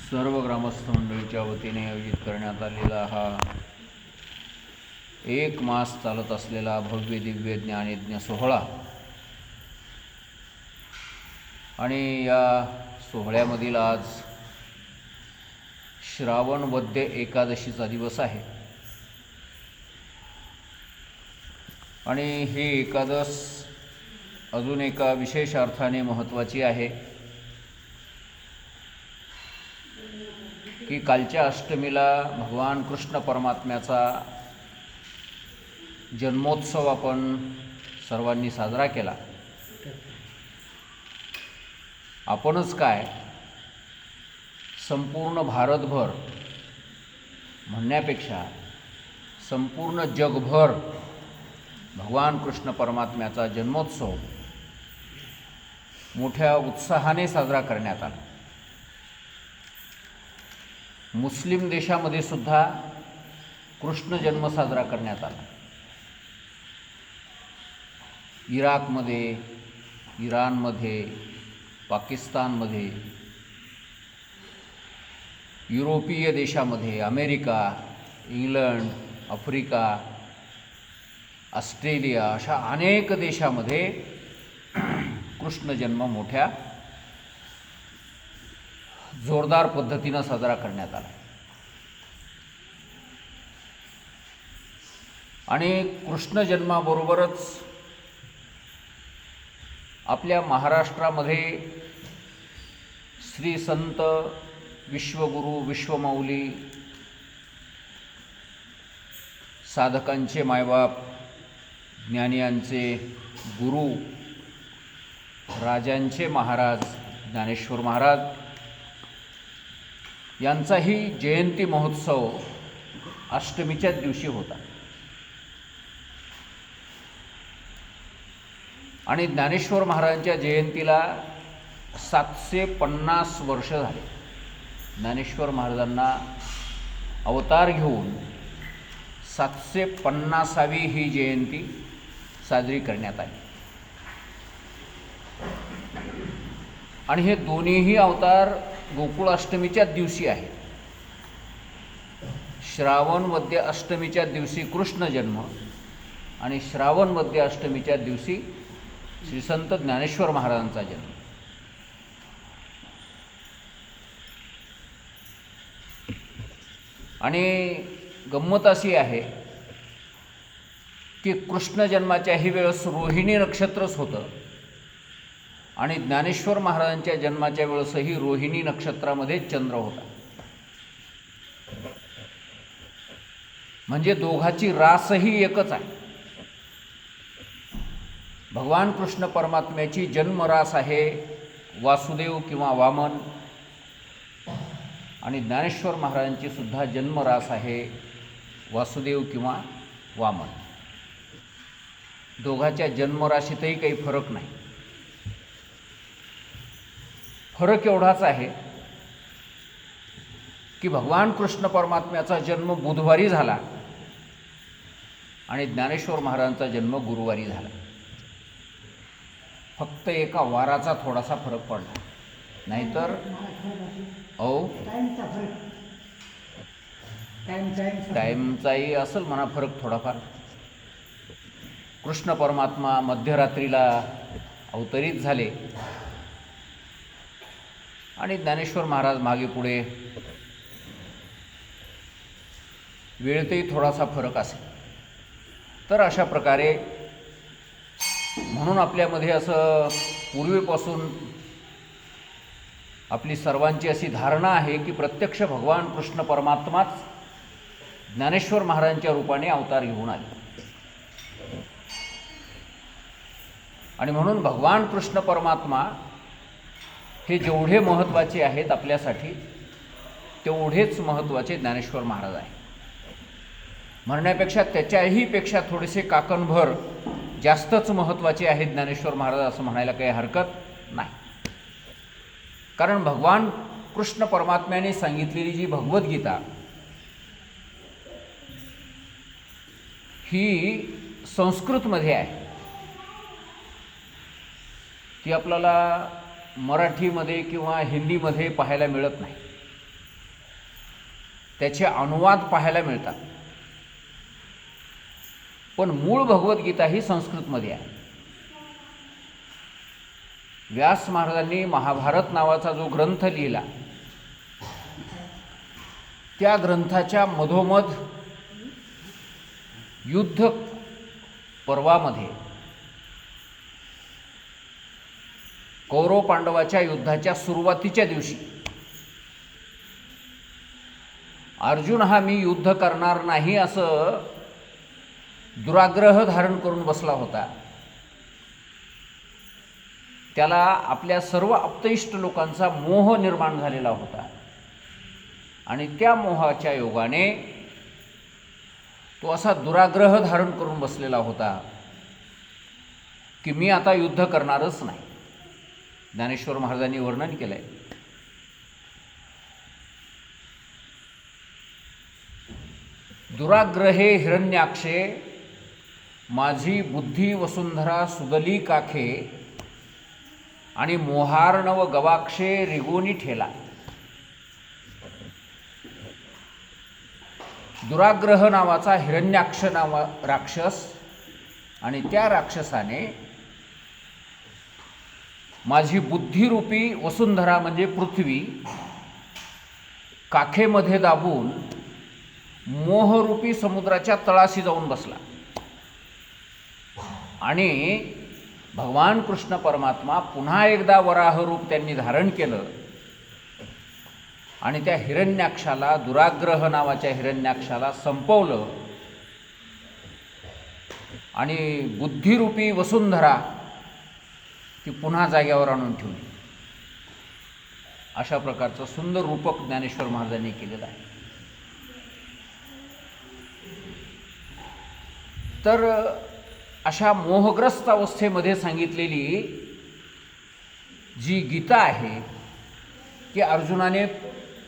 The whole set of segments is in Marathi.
सर्व ग्रामस्थ मंडळीच्या वतीने आयोजित करण्यात आलेला हा 1 मास चालत असलेला भव्य दिव्य ज्ञानयज्ञ सोहळा आणि या सोहळ्यामधील आज श्रावण वद्य एकादशीचा दिवस आहे आणि ही एकादश अजून एका विशेष अर्थाने महत्त्वाची आहे की कालच्या अष्टमीला भगवान कृष्ण परमात्म्याचा जन्मोत्सव आपण सर्वांनी साजरा केला. आपणच काय संपूर्ण भारतभर म्हणण्यापेक्षा संपूर्ण जगभर भगवान कृष्ण परमात्म्याचा जन्मोत्सव मोठ्या उत्साहाने साजरा करण्यात आला. मुस्लिम देशामध्ये सुद्धा कृष्ण जन्म साजरा करण्यात आला. इराकमध्ये, इराणमध्ये, पाकिस्तानमध्ये, युरोपीय देशामध्ये, अमेरिका, इंग्लंड, आफ्रिका, ऑस्ट्रेलिया अशा अनेक देशामध्ये कृष्ण जन्म मोठ्या जोरदार पद्धतीनं साजरा करण्यात आला. आणि कृष्ण जन्माबरोबरच आपल्या महाराष्ट्रामध्ये श्री संत विश्वगुरू विश्वमौली साधकांचे मायबाप ज्ञानियांचे गुरु राजांचे महाराज ज्ञानेश्वर महाराज यांचाही जयंती महोत्सव अष्टमीच्याच दिवशी होता. आणि ज्ञानेश्वर महाराजांच्या जयंतीला 750 वर्ष झाले. ज्ञानेश्वर महाराजांना अवतार घेऊन 750वी ही जयंती साजरी करण्यात आली. आणि हे दोन्हीही अवतार गोकुळाष्टमीच्याच दिवशी आहे. श्रावण वद्य अष्टमीच्या दिवशी कृष्ण जन्म आणि श्रावण वद्य अष्टमीच्या दिवशी श्री संत ज्ञानेश्वर महाराजांचा जन्म. आणि गंमत अशी आहे की कृष्ण जन्माच्याही वेळेस रोहिणी नक्षत्रच होतं आणि ज्ञानेश्वर महाराजांच्या जन्माच्या वेळेसही रोहिणी नक्षत्रामध्ये चंद्र होता. म्हणजे दोघाची रासही एकच आहे. भगवान कृष्ण परमात्म्याची जन्मरास आहे वासुदेव किंवा वामन आणि ज्ञानेश्वर महाराजांची सुद्धा जन्मरास आहे वासुदेव किंवा वामन. दोघाच्या जन्मराशीतही काही फरक नाही. फरक एवढाच आहे की भगवान कृष्ण परमात्म्याचा जन्म बुधवारी झाला आणि ज्ञानेश्वर महाराजांचा जन्म गुरुवारी झाला. फक्त एका वाराचा थोडासा फरक पडला, नाहीतर टाईमचाही असेल म्हणा फरक थोडाफार. कृष्ण परमात्मा मध्यरात्रीला अवतरित झाले आणि ज्ञानेश्वर महाराज मागे पुढे, वेळेतही थोडासा फरक असेल. तर अशा प्रकारे म्हणून आपल्यामध्ये असं पूर्वीपासून आपली सर्वांची अशी धारणा आहे की प्रत्यक्ष भगवान कृष्ण परमात्माच ज्ञानेश्वर महाराजांच्या रूपाने अवतार घेऊन आले. आणि म्हणून भगवान कृष्ण परमात्मा हे जेवढे महत्त्वाचे आहेत आपल्यासाठी तेवढेच महत्त्वाचे ज्ञानेश्वर महाराज आहे. म्हणण्यापेक्षा त्याच्याही पेक्षा थोडेसे काकणभर जास्तच महत्त्वाचे आहेत ज्ञानेश्वर महाराज असं म्हणायला काही हरकत नाही. कारण भगवान कृष्ण परमात्म्याने सांगितलेली जी भगवद्गीता ही संस्कृतमध्ये आहे. ती आपल्याला मराठीमध्ये किंवा हिंदीमध्ये पाहायला मिळत नाही. त्याचे अनुवाद पाहायला मिळतात, पण मूळ भगवद्गीता ही संस्कृतमध्ये आहे. व्यास महाराजांनी महाभारत नावाचा जो ग्रंथ लिहिला, त्या ग्रंथाच्या मधोमध युद्ध पर्वामध्ये कौरव पांडवाच्या युद्धाच्या सुरुवातीच्या दिवशी अर्जुन हा मी युद्ध करणार नाही असं दुराग्रह धारण करून बसला होता. त्याला आपल्या सर्व आप्तेष्ट लोकांचा मोह निर्माण झालेला होता आणि त्या मोहाच्या योगाने तो असा दुराग्रह धारण करून बसलेला होता की मी आता युद्ध करणारच नाही. ज्ञानेश्वर महाराजांनी वर्णन केलं आहे. दुराग्रहे हिरण्याक्षे माझी बुद्धी वसुंधरा सुगली काखे आणि मोहार्णव गवाक्षे रिगोनी ठेला. दुराग्रह नावाचा हिरण्याक्ष नावा राक्षस आणि त्या राक्षसाने माझी बुद्धिरूपी वसुंधरा म्हणजे पृथ्वी काखेमध्ये दाबून मोहरूपी समुद्राच्या तळाशी जाऊन बसला आणि भगवान कृष्ण परमात्मा पुन्हा एकदा वराह रूप त्यांनी धारण केलं आणि त्या हिरण्याक्षाला, दुराग्रह नावाच्या हिरण्याक्षाला संपवलं आणि बुद्धिरूपी वसुंधरा ती पुन्हा जाग्यावर आणून ठेवली. अशा प्रकारचं सुंदर रूपक ज्ञानेश्वर महाराजांनी केलेलं आहे. तर अशा मोहग्रस्त अवस्थेमध्ये सांगितलेली जी गीता आहे की अर्जुनाने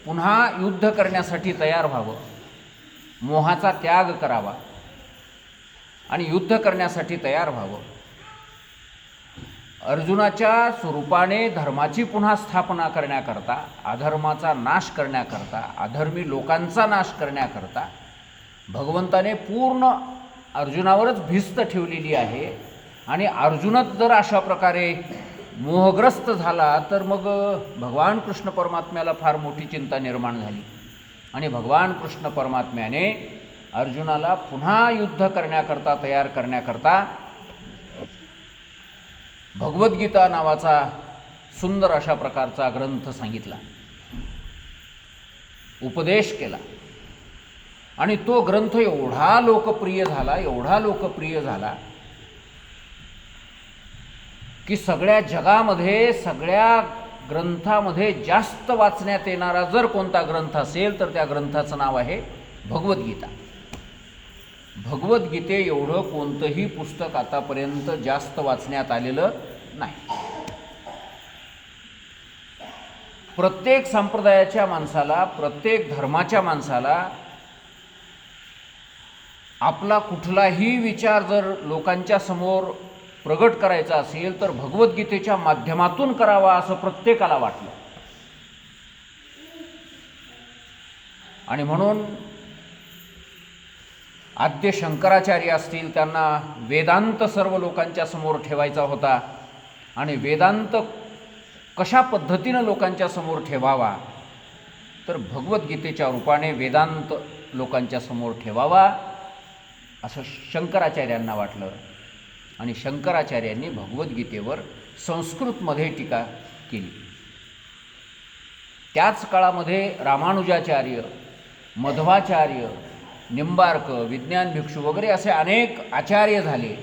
पुन्हा युद्ध करण्यासाठी तयार व्हावं, मोहाचा त्याग करावा आणि युद्ध करण्यासाठी तयार व्हावं. अर्जुनाच्या स्वरूपाने धर्माची पुन्हा स्थापना करण्याकरता, अधर्माचा नाश करण्याकरता, अधर्मी लोकांचा नाश करण्याकरता भगवंताने पूर्ण अर्जुनावरच भिस्त ठेवलेली आहे. आणि अर्जुनच जर अशा प्रकारे मोहग्रस्त झाला तर मग भगवान कृष्ण परमात्म्याला फार मोठी चिंता निर्माण झाली आणि भगवान कृष्ण परमात्म्याने अर्जुनाला पुन्हा युद्ध करण्याकरता तयार करण्याकरता भगवद्गीता नावाचा सुंदर अशा प्रकारचा ग्रंथ सांगितला, उपदेश केला. आणि तो ग्रंथ एवढा लोकप्रिय झाला की सगळ्या जगामध्ये, सगळ्या ग्रंथामध्ये जास्त वाचण्यात येणारा जर कोणता ग्रंथ असेल तर त्या ग्रंथाचं नाव आहे भगवद्गीता. भगवद्गीते एवढं कोणतंही पुस्तक आतापर्यंत जास्त वाचण्यात आलेलं नाही. प्रत्येक संप्रदायाच्या माणसाला, प्रत्येक धर्माच्या माणसाला आपला कुठलाही विचार जर लोकांच्या समोर प्रगट करायचा असेल तर भगवद्गीतेच्या माध्यमातून करावा असं प्रत्येकाला वाटलं. आणि म्हणून आद्य शंकराचार्य असतील, त्यांना वेदांत सर्व लोकांच्या समोर ठेवायचा होता आणि वेदांत कशा पद्धतीनं लोकांच्या समोर ठेवावा तर भगवद्गीतेच्या रूपाने वेदांत लोकांच्या समोर ठेवावा असं शंकराचार्यांना वाटलं. आणि शंकराचार्यांनी भगवद्गीतेवर संस्कृतमध्ये टीका केली. त्याच काळामध्ये रामानुजाचार्य, मध्वाचार्य, निंबार्क, विज्ञान भिक्षू वगैरे असे अनेक आचार्य झाले.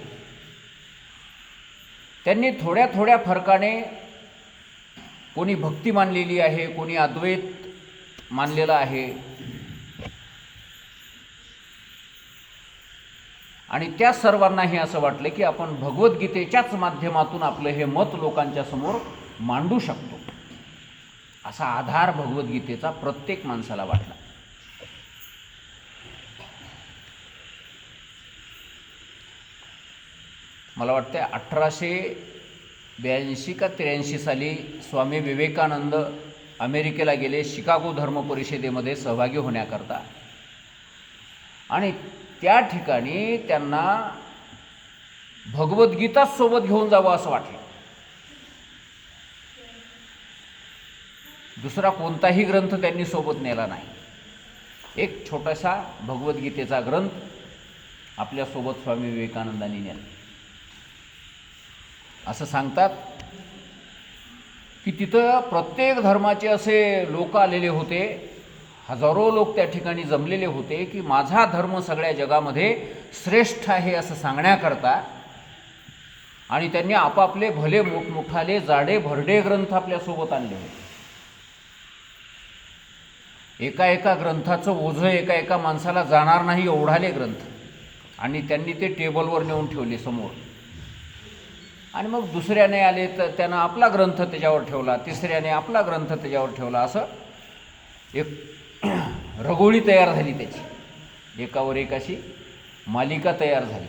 त्यांनी थोड्या थोड्या फरकाने कोणी भक्ती मानलेली आहे, कोणी अद्वैत मानलेला आहे. आणि त्या सर्वांनाही असं वाटलं की आपण भगवद्गीतेच्याच माध्यमातून आपलं हे मत लोकांच्या समोर मांडू शकतो, असा आधार भगवद्गीतेचा प्रत्येक माणसाला वाटला. मला वाटते 82 का 83 साली स्वामी विवेकानंद अमेरिकेला गेले शिकागो धर्म परिषदेमध्ये सहभागी होण्याकरता, आणि त्या ठिकाणी त्यांना भगवद्गीता सोबत घेऊन जावं असं वाटलं. दुसरा कोणताही ग्रंथ त्यांनी सोबत नेला नाही. एक छोटासा भगवद्गीतेचा ग्रंथ आपल्यासोबत स्वामी विवेकानंदांनी नेला. असं सांगतात की तिथं प्रत्येक धर्माचे असे लोक आलेले होते, हजारो लोक त्या ठिकाणी जमलेले होते की माझा धर्म सगळ्या जगामध्ये श्रेष्ठ आहे असं सांगण्याकरता. आणि त्यांनी आपापले भले मोठमोठाले जाडे भरडे ग्रंथ आपल्यासोबत आणले होते. एका एका ग्रंथाचं ओझं एका एका माणसाला जाणार नाही एवढाले ग्रंथ, आणि त्यांनी ते टेबलवर नेऊन ठेवले समोर. आणि मग दुसऱ्याने आले तर त्यानं आपला ग्रंथ त्याच्यावर ठेवला, तिसऱ्याने आपला ग्रंथ त्याच्यावर ठेवला. असं एक रगोळी तयार झाली त्याची, एकावर एक अशी मालिका तयार झाली.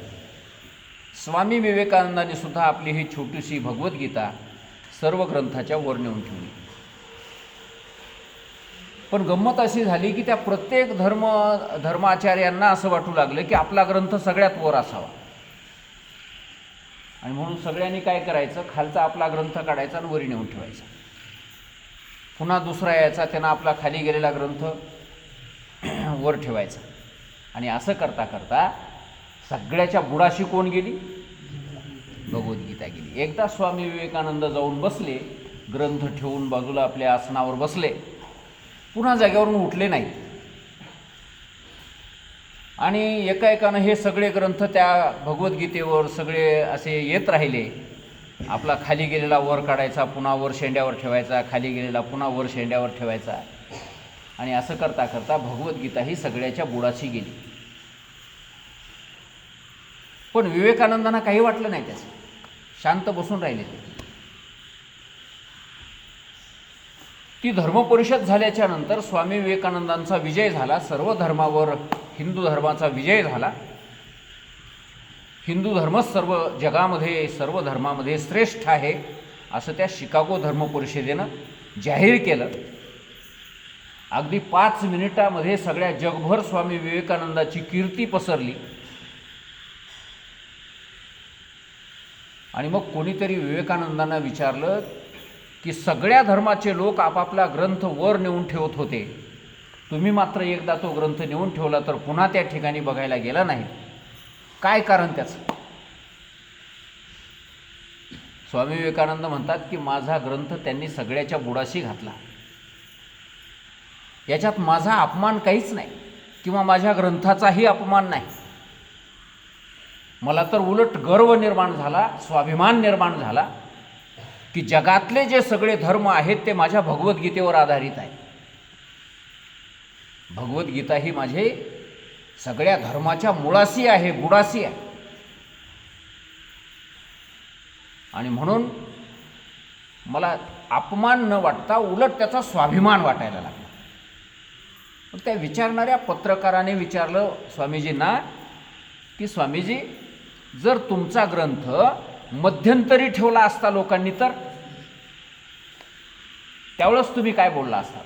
स्वामी विवेकानंदांनी सुद्धा आपली ही छोटीशी भगवद्गीता सर्व ग्रंथाच्या वर नेऊन ठेवली. पण गंमत अशी झाली की त्या प्रत्येक धर्माचार्यांना असं वाटू लागलं की आपला ग्रंथ सगळ्यात वर असावा, आणि म्हणून सगळ्यांनी काय करायचं, खालचा आपला ग्रंथ काढायचा आणि वरी नेऊन ठेवायचा. पुन्हा दुसरा यायचा, त्यानं आपला खाली गेलेला ग्रंथ वर ठेवायचा. आणि असं करता करता सगळ्याच्या बुडाशी कोण गेली, भगवद्गीता गेली. एकदा स्वामी विवेकानंद जाऊन बसले, ग्रंथ ठेवून बाजूला आपल्या आसनावर बसले, पुन्हा जागेवरून उठले नाही. आणि एका एकानं हे सगळे ग्रंथ त्या भगवद्गीतेवर सगळे असे येत राहिले. आपला खाली गेलेला वर काढायचा, पुन्हा वर शेंड्यावर ठेवायचा, खाली गेलेला पुन्हा वर शेंड्यावर ठेवायचा. आणि असं करता करता भगवद्गीता ही सगळ्याच्या बुडाशी गेली. पण विवेकानंदांना काही वाटलं नाही त्याचं, शांत बसून राहिले ते. ती धर्मपरिषद झाल्याच्या नंतर स्वामी विवेकानंदांचा विजय झाला, सर्व धर्मावर हिंदू धर्माचा विजय झाला. हिंदू धर्मच सर्व जगामध्ये सर्व धर्मामध्ये श्रेष्ठ आहे असं त्या शिकागो धर्म परिषदेनं जाहीर केलं. अगदी 5 मिनिटामध्ये सगळ्या जगभर स्वामी विवेकानंदाची कीर्ती पसरली. आणि मग कोणीतरी विवेकानंदांना विचारलं की सगळ्या धर्माचे लोक आपापला ग्रंथ वर नेऊन ठेवत होते, तुम्ही मात्र एकदा तो ग्रंथ नेऊन ठेवला तर पुन्हा त्या ठिकाणी बघायला गेला नाही, काय कारण त्याचं? स्वामी विवेकानंद म्हणतात की माझा ग्रंथ त्यांनी सगळ्याच्या बुडाशी घातला, याच्यात माझा अपमान काहीच नाही किंवा माझ्या ग्रंथाचाही अपमान नाही. मला तर उलट गर्व निर्माण झाला, स्वाभिमान निर्माण झाला की जगातले जे सगळे धर्म आहेत ते माझ्या भगवद्गीतेवर आधारित आहे. भगवद्गीता ही माझे सगळ्या धर्माच्या मुळाशी आहे, बुडाशी आहे. आणि म्हणून मला अपमान न वाटता उलट त्याचा स्वाभिमान वाटायला लागला. त्या विचारणाऱ्या पत्रकाराने विचारलं स्वामीजींना की स्वामीजी, जर तुमचा ग्रंथ मध्यंतरी ठेवला असता लोकांनी तर त्यावेळेस तुम्ही काय बोलला असता?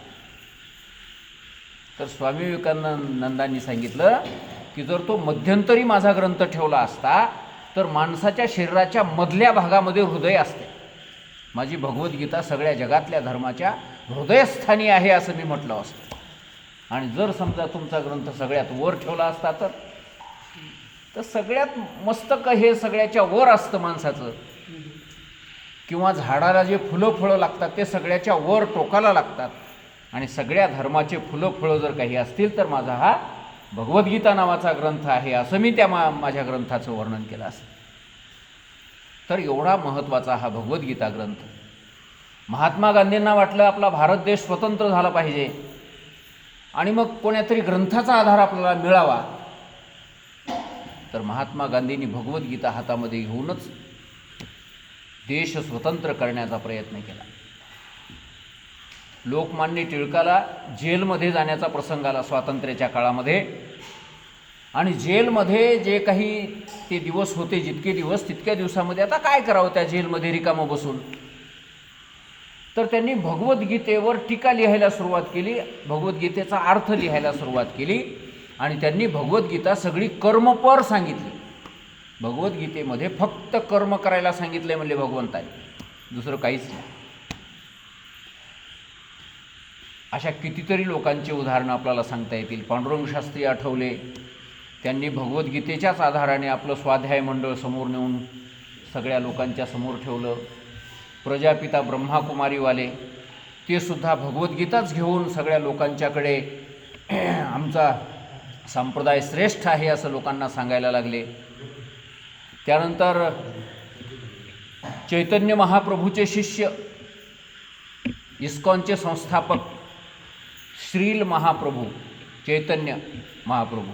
तर स्वामी विवेकानंदांनी सांगितलं की जर तो मध्यंतरी माझा ग्रंथ ठेवला असता तर माणसाच्या शरीराच्या मधल्या भागामध्ये हृदय असते. माझी भगवद्गीता सगळ्या जगातल्या धर्माच्या हृदयस्थानी आहे असं मी म्हटलं असतं. आणि जर समजा तुमचा ग्रंथ सगळ्यात वर ठेवला असता तर सगळ्यात मस्तक हे सगळ्याच्या वर असतं माणसाचं, किंवा झाडाला जे फुलं फळं लागतात ते सगळ्याच्या वर टोकाला लागतात. आणि सगळ्या धर्माचे फुलं फळं जर काही असतील तर माझा हा भगवद्गीता नावाचा ग्रंथ आहे असं मी त्या माझ्या ग्रंथाचं वर्णन केलं असं. तर एवढा महत्त्वाचा हा भगवद्गीता ग्रंथ. महात्मा गांधींना वाटलं आपला भारत देश स्वतंत्र झाला पाहिजे आणि मग कोण्यातरी ग्रंथाचा आधार आपल्याला मिळावा, तर महात्मा गांधींनी भगवद्गीता हातामध्ये घेऊनच देश स्वतंत्र करण्याचा प्रयत्न केला. लोकमान्य टिळकाला जेलमध्ये जाण्याचा प्रसंग आला स्वातंत्र्याच्या काळामध्ये. आणि जेलमध्ये जे काही ते दिवस होते, जितके दिवस, तितक्या दिवसामध्ये आता काय करावं त्या जेलमध्ये रिकामं बसून. तर त्यांनी भगवद्गीतेवर टीका लिहायला सुरुवात केली, भगवद्गीतेचा अर्थ लिहायला सुरुवात केली आणि त्यांनी भगवद्गीता सगळी कर्मपर सांगितली. भगवद्गीतेमध्ये फक्त कर्म करायला सांगितलं आहे म्हणले भगवंताने, दुसरं काहीच नाही. अशा कितीतरी लोकांची उदाहरणं आपल्याला सांगता येतील. पांडुरंग शास्त्री आठवले, त्यांनी भगवद्गीतेच्याच आधाराने आपलं स्वाध्याय मंडळ समोर नेऊन सगळ्या लोकांच्या समोर ठेवलं. प्रजापिता ब्रह्माकुमारीवाले ते सुद्धा भगवद्गीताच घेऊन सगळ्या लोकांच्याकडे आमचा संप्रदाय श्रेष्ठ आहे असं लोकांना सांगायला लागले. त्यानंतर चैतन्य महाप्रभूचे शिष्य, इस्कॉनचे संस्थापक श्रील महाप्रभू, चैतन्य महाप्रभू,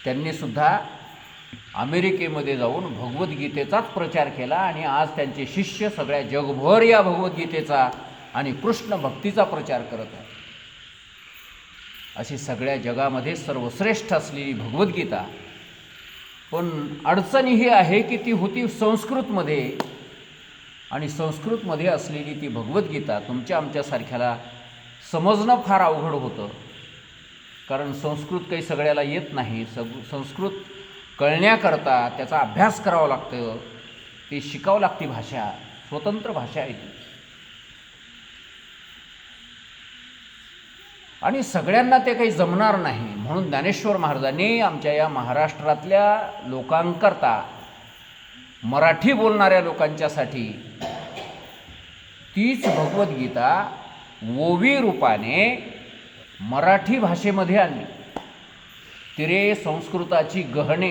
त्यांनीसुद्धा अमेरिकेमध्ये जाऊन भगवद्गीतेचाच प्रचार केला आणि आज त्यांचे शिष्य सगळ्या जगभर या भगवद्गीतेचा आणि कृष्ण भक्तीचा प्रचार करत आहेत. अशी सगळ्या जगामध्ये सर्वश्रेष्ठ असलेली भगवद्गीता. पण अडचण ही आहे की ती होती संस्कृतमध्ये, आणि संस्कृतमध्ये असलेली ती भगवद्गीता तुमच्या आमच्यासारख्याला समजणं फार अवघड होतं. कारण संस्कृत काही सगळ्याला येत नाही. संस्कृत कळण्याकरता त्याचा अभ्यास करावा लागतं, ती शिकावं लागते भाषा, स्वतंत्र भाषा आहे ती. आणि सगळ्यांना ते काही जमणार नाही. म्हणून ज्ञानेश्वर महाराजांनी आमच्या या महाराष्ट्रातल्या लोकांकरता, मराठी बोलणाऱ्या लोकांच्यासाठी तीच भगवद्गीता ओवी रूपाने मराठी भाषेमध्ये आणली. तिरे संस्कृताची गहणे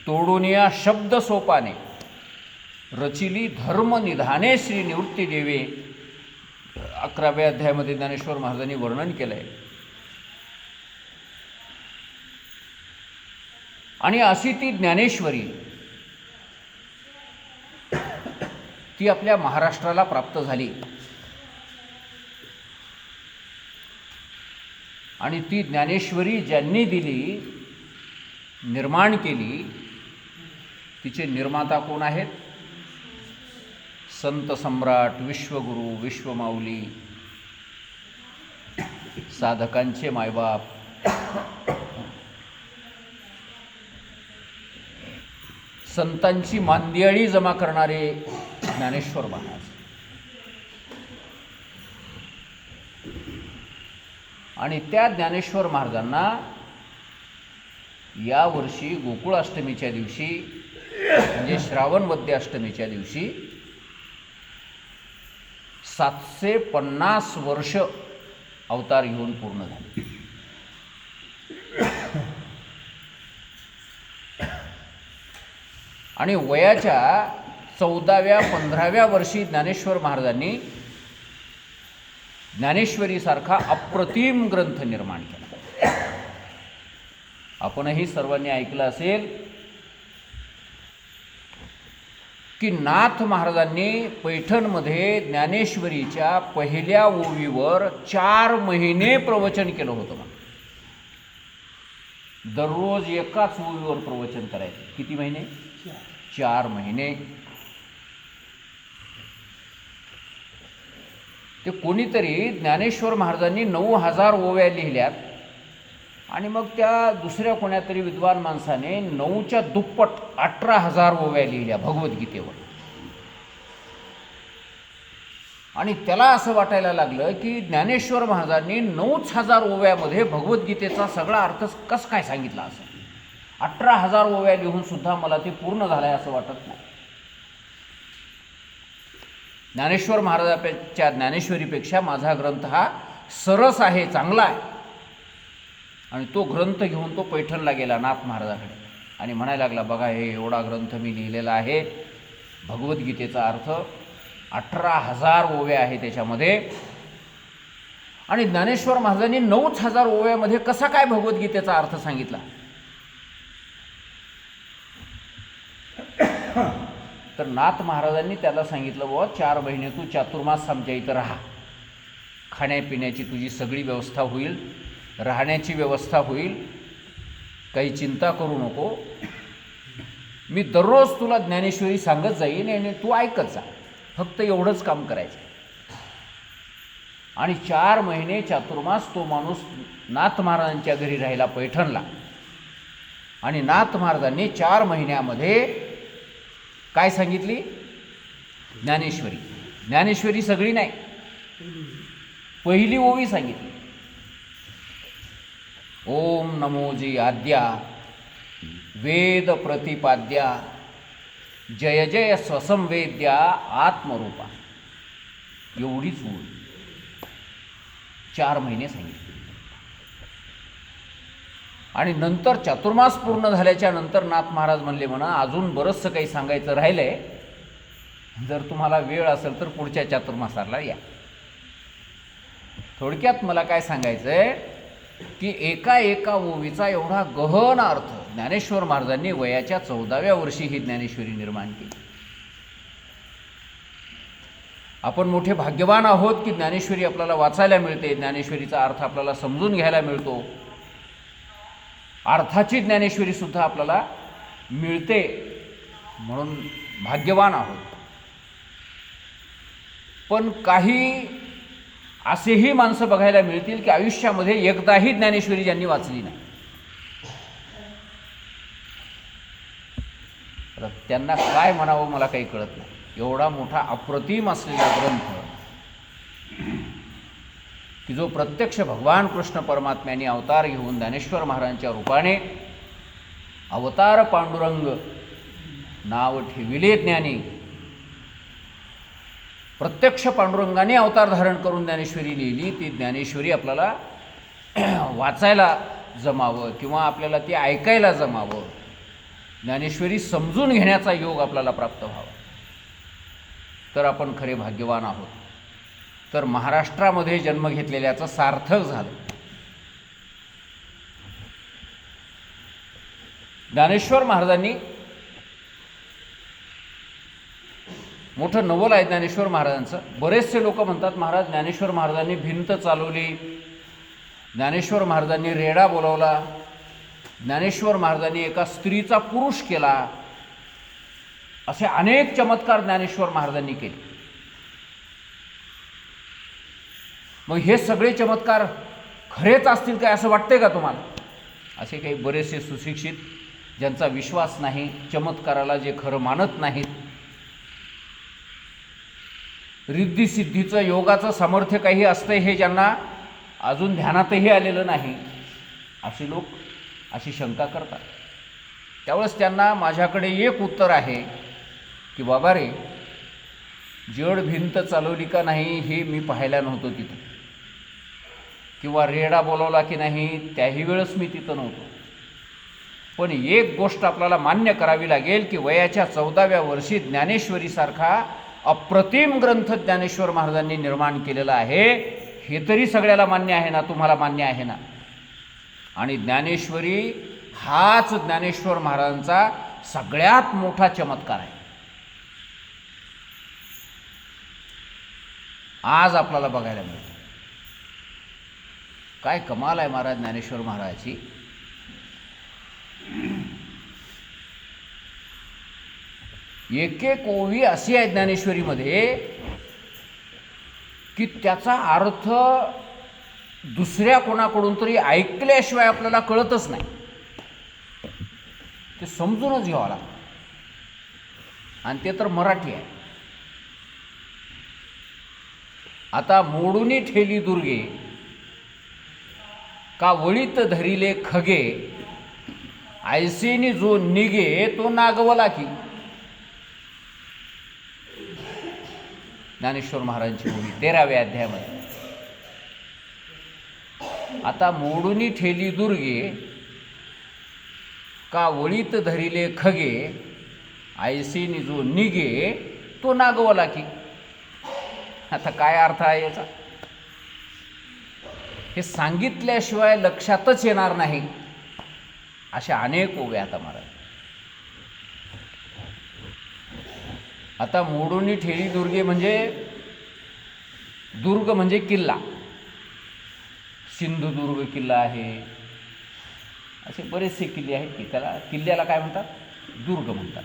तोडून या शब्द सोपाने, रचिली धर्मनिधाने श्री निवृत्ती देवे, 11व्या अध्यायामध्ये ज्ञानेश्वर महाराजांनी वर्णन केलं आहे. आणि अशी ती ज्ञानेश्वरी ती आपल्या महाराष्ट्राला प्राप्त झाली. आणि ती ज्ञानेश्वरी ज्यांनी दिली, निर्माण केली, तिचे निर्माता कोण आहेत? संत सम्राट, विश्वगुरू, विश्वमाऊली, साधकांचे मायबाप, संतांची मांदियाळी जमा करणारे ज्ञानेश्वर महाराज. आणि त्या ज्ञानेश्वर महाराजांना यावर्षी गोकुळाष्टमीच्या दिवशी, म्हणजे श्रावण वद्य अष्टमीच्या दिवशी 750 वर्ष अवतार घेऊन पूर्ण झाले. आणि वयाच्या 14व्या-15व्या वर्षी ज्ञानेश्वर महाराजांनी ज्ञानेश्वरीसारखा अप्रतिम ग्रंथ निर्माण केला. आपणही सर्वांनी ऐकलं असेल की नाथ महाराजांनी पैठणमध्ये ज्ञानेश्वरीच्या पहिल्या ओवीवर 4 महिने प्रवचन केलं होतं. दररोज एकाच ओवीवर प्रवचन करायचं. किती महिने? 4 महिने. ते कोणीतरी ज्ञानेश्वर महाराजांनी 9000 ओव्या लिहिल्यात आणि मग त्या दुसऱ्या कोण्यातरी विद्वान माणसाने 9च्या दुप्पट 18000 ओव्या लिहिल्या भगवद्गीतेवर. आणि त्याला असं वाटायला लागलं की ज्ञानेश्वर महाराजांनी 9000 ओव्यामध्ये भगवद्गीतेचा सगळा अर्थ कसं काय सांगितला असं. 18000 ओव्या लिहून सुद्धा मला ते पूर्ण झालंय असं वाटत नाही. ज्ञानेश्वर महाराजांच्या ज्ञानेश्वरीपेक्षा माझा ग्रंथ हा सरस आहे, चांगला आहे. आणि तो ग्रंथ घेऊन तो पैठणला गेला नाथ महाराजांकडे आणि म्हणायला लागला, बघा हे एवढा ग्रंथ मी लिहिलेला आहे, भगवद्गीतेचा अर्थ 18000 ओव्या आहे त्याच्यामध्ये. आणि ज्ञानेश्वर महाराजांनी 9000 ओव्यामध्ये कसा काय भगवद्गीतेचा अर्थ सांगितला. तर नाथ महाराजांनी त्याला सांगितलं, बाबा 4 महिने तू चातुर्मास आमच्या इथं राहा, खाण्यापिण्याची तुझी सगळी व्यवस्था होईल, राहण्याची व्यवस्था होईल काही चिंता करू नको, मी दररोज तुला ज्ञानेश्वरी सांगत जाईन आणि तू ऐकत जा, फक्त एवढंच काम करायचं. आणि 4 महिने चातुर्मास तो माणूस नाथ महाराजांच्या घरी राहिला पैठणला. आणि नाथ महाराजांनी 4 महिन्यामध्ये काय सांगितली? ज्ञानेश्वरी. ज्ञानेश्वरी सगळी नाही, पहिली ओवी सांगितली. ओम नमो जी आद्या वेद प्रतिपाद्या जय जय स्वसंवेद्या आत्मरूपा, एवढीच ओवी 4 महिने सांगितली. आणि नंतर चातुर्मास पूर्ण झाल्याच्या नंतर नाथ महाराज म्हणले म्हणा अजून बरंचसं काही सांगायचं राहिलं आहे, जर तुम्हाला वेळ असेल तर पुढच्या चातुर्मासाला या. थोडक्यात मला काय सांगायचं आहे की एका ओवीचा एवढा गहन अर्थ ज्ञानेश्वर महाराजांनी वयाच्या 14व्या वर्षी ही ज्ञानेश्वरी निर्माण केली. आपण मोठे भाग्यवान आहोत की ज्ञानेश्वरी आपल्याला वाचायला मिळते, ज्ञानेश्वरीचा अर्थ आपल्याला समजून घ्यायला मिळतो, अर्थाची ज्ञानेश्वरी सुद्धा आपल्याला मिळते, म्हणून भाग्यवान आहोत. पण काही असेही माणसं बघायला मिळतील की आयुष्यामध्ये एकदाही ज्ञानेश्वरी ज्यांनी वाचली नाही. तर त्यांना काय म्हणावं मला काही कळत नाही. एवढा मोठा अप्रतिम असलेला ग्रंथ की जो प्रत्यक्ष भगवान कृष्ण परमात्म्याने अवतार घेऊन ज्ञानेश्वर महाराजांच्या रूपाने अवतार पांडुरंग नाव ठेविले ज्ञानी, प्रत्यक्ष पांडुरंगाने अवतार धारण करून ज्ञानेश्वरी लिहिली. ती ज्ञानेश्वरी आपल्याला वाचायला जमावं किंवा आपल्याला ती ऐकायला जमावं, ज्ञानेश्वरी समजून घेण्याचा योग आपल्याला प्राप्त व्हावा, तर आपण खरे भाग्यवान आहोत. तर महाराष्ट्रामध्ये जन्म घेतलेल्याचं सार्थक झालं. ज्ञानेश्वर महाराजांनी मोठं नवल आहे ज्ञानेश्वर महाराजांचं. बरेचसे लोक म्हणतात महाराज ज्ञानेश्वर महाराजांनी भिंत चालवली, ज्ञानेश्वर महाराजांनी रेडा बोलवला, ज्ञानेश्वर महाराजांनी एका स्त्रीचा पुरुष केला, असे अनेक चमत्कार ज्ञानेश्वर महाराजांनी केले. मग हे सगळे चमत्कार खरेच असतील काय असं वाटतंय का तुम्हाला? असे काही बरेचसे सुशिक्षित ज्यांचा विश्वास नाही, चमत्काराला जे खरं मानत नाहीत, रिद्धिसिद्धीचं योगाचं सामर्थ्य काही असतं हे ज्यांना अजून ध्यानातही आलेलं नाही, असे लोक अशी शंका करतात. त्यावेळेस त्यांना माझ्याकडे एक उत्तर आहे की बाबा रे, जड भिंत चालवली का नाही हे मी पाहायला नव्हतो तिथं, किंवा रेडा बोलवला की नाही त्याही वेळेस मी तिथं नव्हतो. पण एक गोष्ट आपल्याला मान्य करावी लागेल की वयाच्या 14व्या वर्षी ज्ञानेश्वरीसारखा अप्रतिम ग्रंथ ज्ञानेश्वर महाराजांनी निर्माण केलेला आहे, हे तरी सगळ्याला मान्य आहे ना, तुम्हाला मान्य आहे ना. आणि ज्ञानेश्वरी हाच ज्ञानेश्वर महाराजांचा सगळ्यात मोठा चमत्कार आहे. आज आपल्याला बघायला मिळतं. काय कमाल आहे महाराज ज्ञानेश्वर महाराजाची. एक एक ओवी अशी आहे ज्ञानेश्वरीमध्ये की त्याचा अर्थ दुसऱ्या कोणाकडून तरी ऐकल्याशिवाय आपल्याला कळतच नाही, ते समजूनच घ्यावं लागतं. आणि ते तर मराठी आहे. आता मोडूनी ठेली दुर्गे का वळीत धरिले खगे, ऐसीनी जो निगे तो नागवला की. ज्ञानेश्वर महाराजांची ओवी 13व्या अध्यायामध्ये. आता मोडूनी ठेली दुर्गे का वळीत धरिले खगे, ऐसीनी जो निगे तो नागवला की. आता काय अर्थ आहे याचा? हे सांगितल्याशिवाय लक्षातच येणार नाही अशा अनेक ओव्या आता महाराज. आता मोडूनी ठेली दुर्गे म्हणजे दुर्ग म्हणजे किल्ला. सिंधुदुर्ग किल्ला आहे, असे बरेचसे किल्ले आहेत की त्याला किल्ल्याला काय म्हणतात, दुर्ग म्हणतात.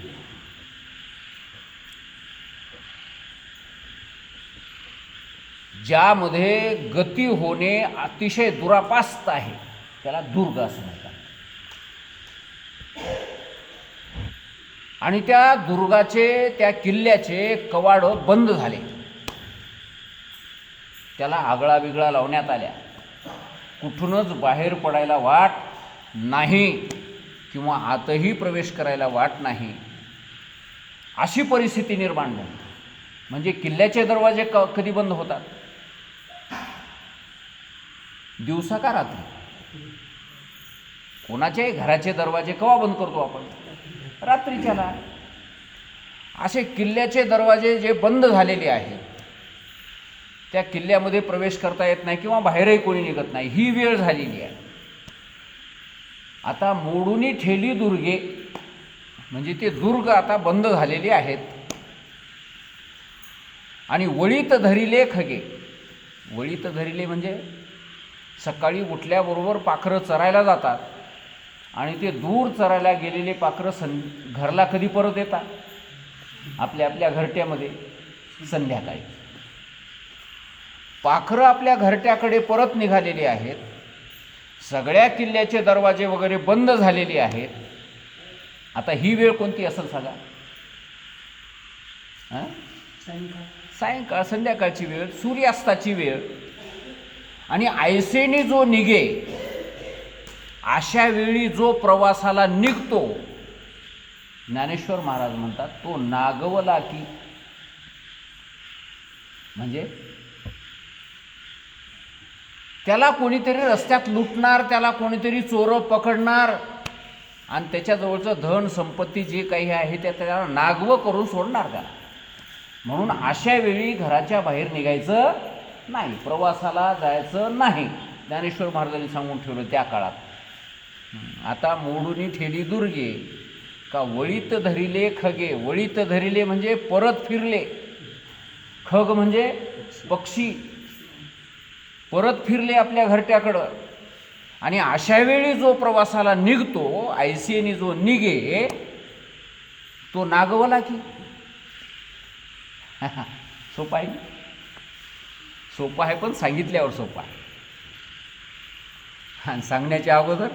ज्यामध्ये गती होणे अतिशय दुरापास्त आहे त्याला दुर्ग असं म्हणतात. आणि त्या दुर्गाचे, त्या किल्ल्याचे कवाड बंद झाले, त्याला आगळा बिगळा लावण्यात आल्या, कुठूनच बाहेर पडायला वाट नाही किंवा आतही प्रवेश करायला वाट नाही, अशी परिस्थिती निर्माण झाली. म्हणजे किल्ल्याचे दरवाजे कधी बंद होतात, दिवसा का रात्री? कोणाच्याही घराचे दरवाजे केव्हा बंद करतो आपण, रात्रीच्याला. असे किल्ल्याचे दरवाजे जे बंद झालेले आहेत, त्या किल्ल्यामध्ये प्रवेश करता येत नाही किंवा बाहेरही कोणी निघत नाही, ही वेळ झालेली आहे. आता मोडूनी ठेली दुर्गे, म्हणजे ते दुर्ग आता बंद झालेले आहेत. आणि वळीत धरिले खगे, वळीत धरिले म्हणजे सकाळी उठल्याबरोबर पाखरं चरायला जातात आणि ते दूर चरायला गेलेले पाखरं घरला कधी परत येतात, आपल्या आपल्या घरट्यामध्ये संध्याकाळी. पाखरं आपल्या घरट्याकडे परत निघालेली आहेत, सगळ्या किल्ल्याचे दरवाजे वगैरे बंद झालेले आहेत. आता ही वेळ कोणती असेल सांगा? सायंकाळ, संध्याकाळची वेळ, सूर्यास्ताची वेळ. आणि ऐसेनी जो निघे, अशा वेळी जो प्रवासाला निघतो, ज्ञानेश्वर महाराज म्हणतात तो नागवला की. म्हणजे त्याला कोणीतरी रस्त्यात लुटणार, त्याला कोणीतरी चोर पकडणार आणि त्याच्याजवळचं धन संपत्ती जे काही आहे ते त्याला नागवं करून सोडणार का? म्हणून अशा वेळी घराच्या बाहेर निघायचं नाही, प्रवासाला जायचं नाही, ज्ञानेश्वर महाराजांनी सांगून ठेवलं त्या काळात. आता मोडूनी ठेली दुर्गे का वळीत धरिले खगे. वळीत धरिले म्हणजे परत फिरले, खग म्हणजे पक्षी, परत फिरले आपल्या घरट्याकडं. आणि अशा वेळी जो प्रवासाला निघतो, ऐसेनी जो निघे, तो नागवला की. सोपा आहे, सोपा आहे, पण सांगितल्यावर सोपा आहे. आणि सांगण्याच्या अगोदर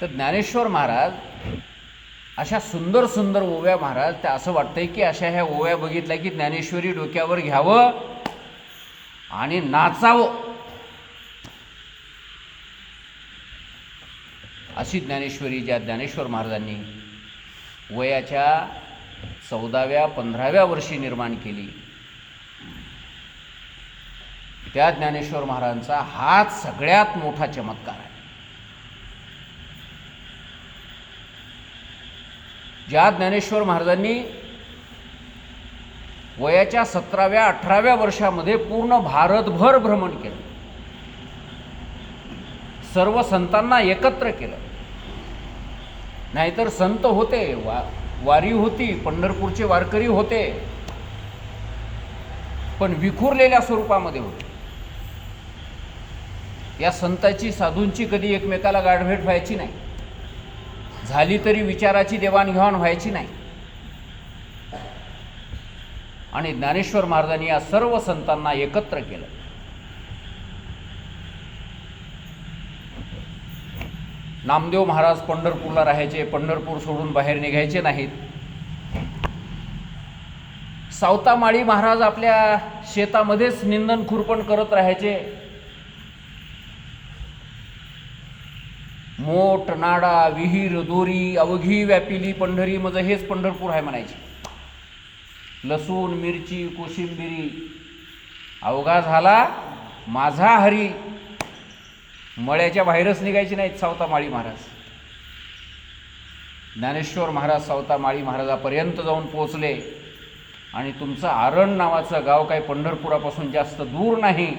तर ज्ञानेश्वर महाराज अशा सुंदर सुंदर ओव्या, महाराज त्या असं वाटतंय की अशा ह्या ओव्या बघितल्या की ज्ञानेश्वरी डोक्यावर घ्यावं आणि नाचावं, अशी ज्ञानेश्वरी ज्या ज्ञानेश्वर महाराजांनी वयाच्या 14व्या 15व्या वर्षी निर्माण केली, त्या ज्ञानेश्वर महाराजांचा हाच सगळ्यात मोठा चमत्कार आहे. ज्या ज्ञानेश्वर महाराजांनी वयाच्या 17व्या 18व्या वर्षामध्ये पूर्ण भारतभर भ्रमण केलं, सर्व संतांना एकत्र केलं. नाहीतर संत होते, वारी होती, पंढरपूरचे वारकरी होते, पण विखुरलेल्या स्वरूपामध्ये होते. या संतांची, साधूंची कधी एकमेकाला गाठभेट व्हायची नाही, झाली तरी विचाराची देवाणघेवाण व्हायची नाही. आणि ज्ञानेश्वर महाराजांनी या सर्व संतांना एकत्र केलं. नामदेव महाराज पंढरपूरला राहायचे, पंढरपूर सोडून बाहेर निघायचे नाहीत. सावतामाळी महाराज आपल्या शेतामध्येच निंदन खुरपण करत राहायचे. मोठ, नाडा, विहीर, दोरी अवघी व्यापिली पंढरी मज हेच पंढरपूर आहे म्हणायचे. लसूण, मिरची, कोशिंबिरी अवघा झाला माझा हरी. मळ्याच्या बाहेरच निघायचे नाहीत सावतामाळी महाराज. ज्ञानेश्वर महाराज सावतामाळी महाराजापर्यंत जाऊन पोचले. आणि तुमचं आरण नावाचं गाव काही पंढरपुरापासून जास्त दूर नाही,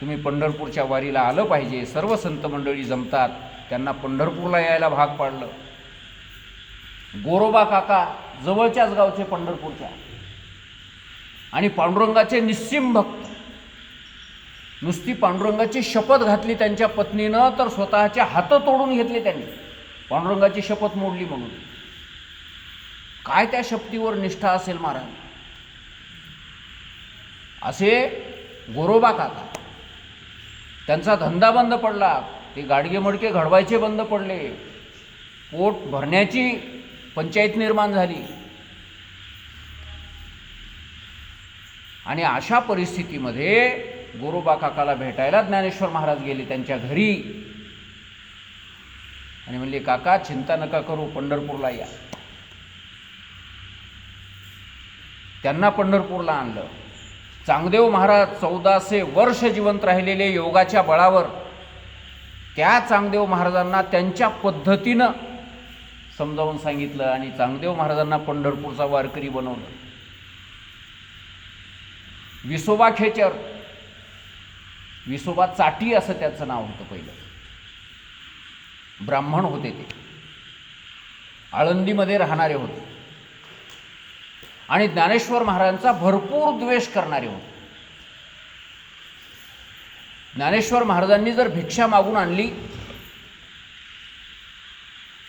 तुम्ही पंढरपूरच्या वारीला आलं पाहिजे. सर्व संत मंडळी जमतात, त्यांना पंढरपूरला यायला भाग पाडलं. गोरोबा काका जवळच्याच गावचे पंढरपूरच्या, आणि पांडुरंगाचे निस्सीम भक्त. नुसती पांडुरंगाची शपथ घातली त्यांच्या पत्नीनं, तर स्वतःचे हात तोडून घेतले त्यांनी, पांडुरंगाची शपथ मोडली म्हणून. काय त्या शपथीवर निष्ठा असेल महाराज. असे गोरोबा काका, त्यांचा धंदा बंद पडला, ते गाडगे मडके घडवायचे बंद पडले, पोट भरण्याची पंचायत निर्माण झाली. आणि अशा परिस्थितीमध्ये गोरोबा काकाला भेटायला ज्ञानेश्वर महाराज गेले त्यांच्या घरी आणि म्हणले, काका चिंता नका करू, पंढरपूरला या. त्यांना पंढरपूरला आणलं. चांगदेव महाराज 1400 वर्ष जिवंत राहिलेले योगाच्या बळावर, त्या चांगदेव महाराजांना त्यांच्या पद्धतीनं समजावून सांगितलं आणि चांगदेव महाराजांना पंढरपूरचा वारकरी बनवलं. विसोबा खेचर, विसोबा चाटी असं त्याचं नाव होतं पहिलं, ब्राह्मण होते ते, आळंदीमध्ये राहणारे होते आणि ज्ञानेश्वर महाराजांचा भरपूर द्वेष करणारे होते. ज्ञानेश्वर महाराजांनी जर भिक्षा मागून आणली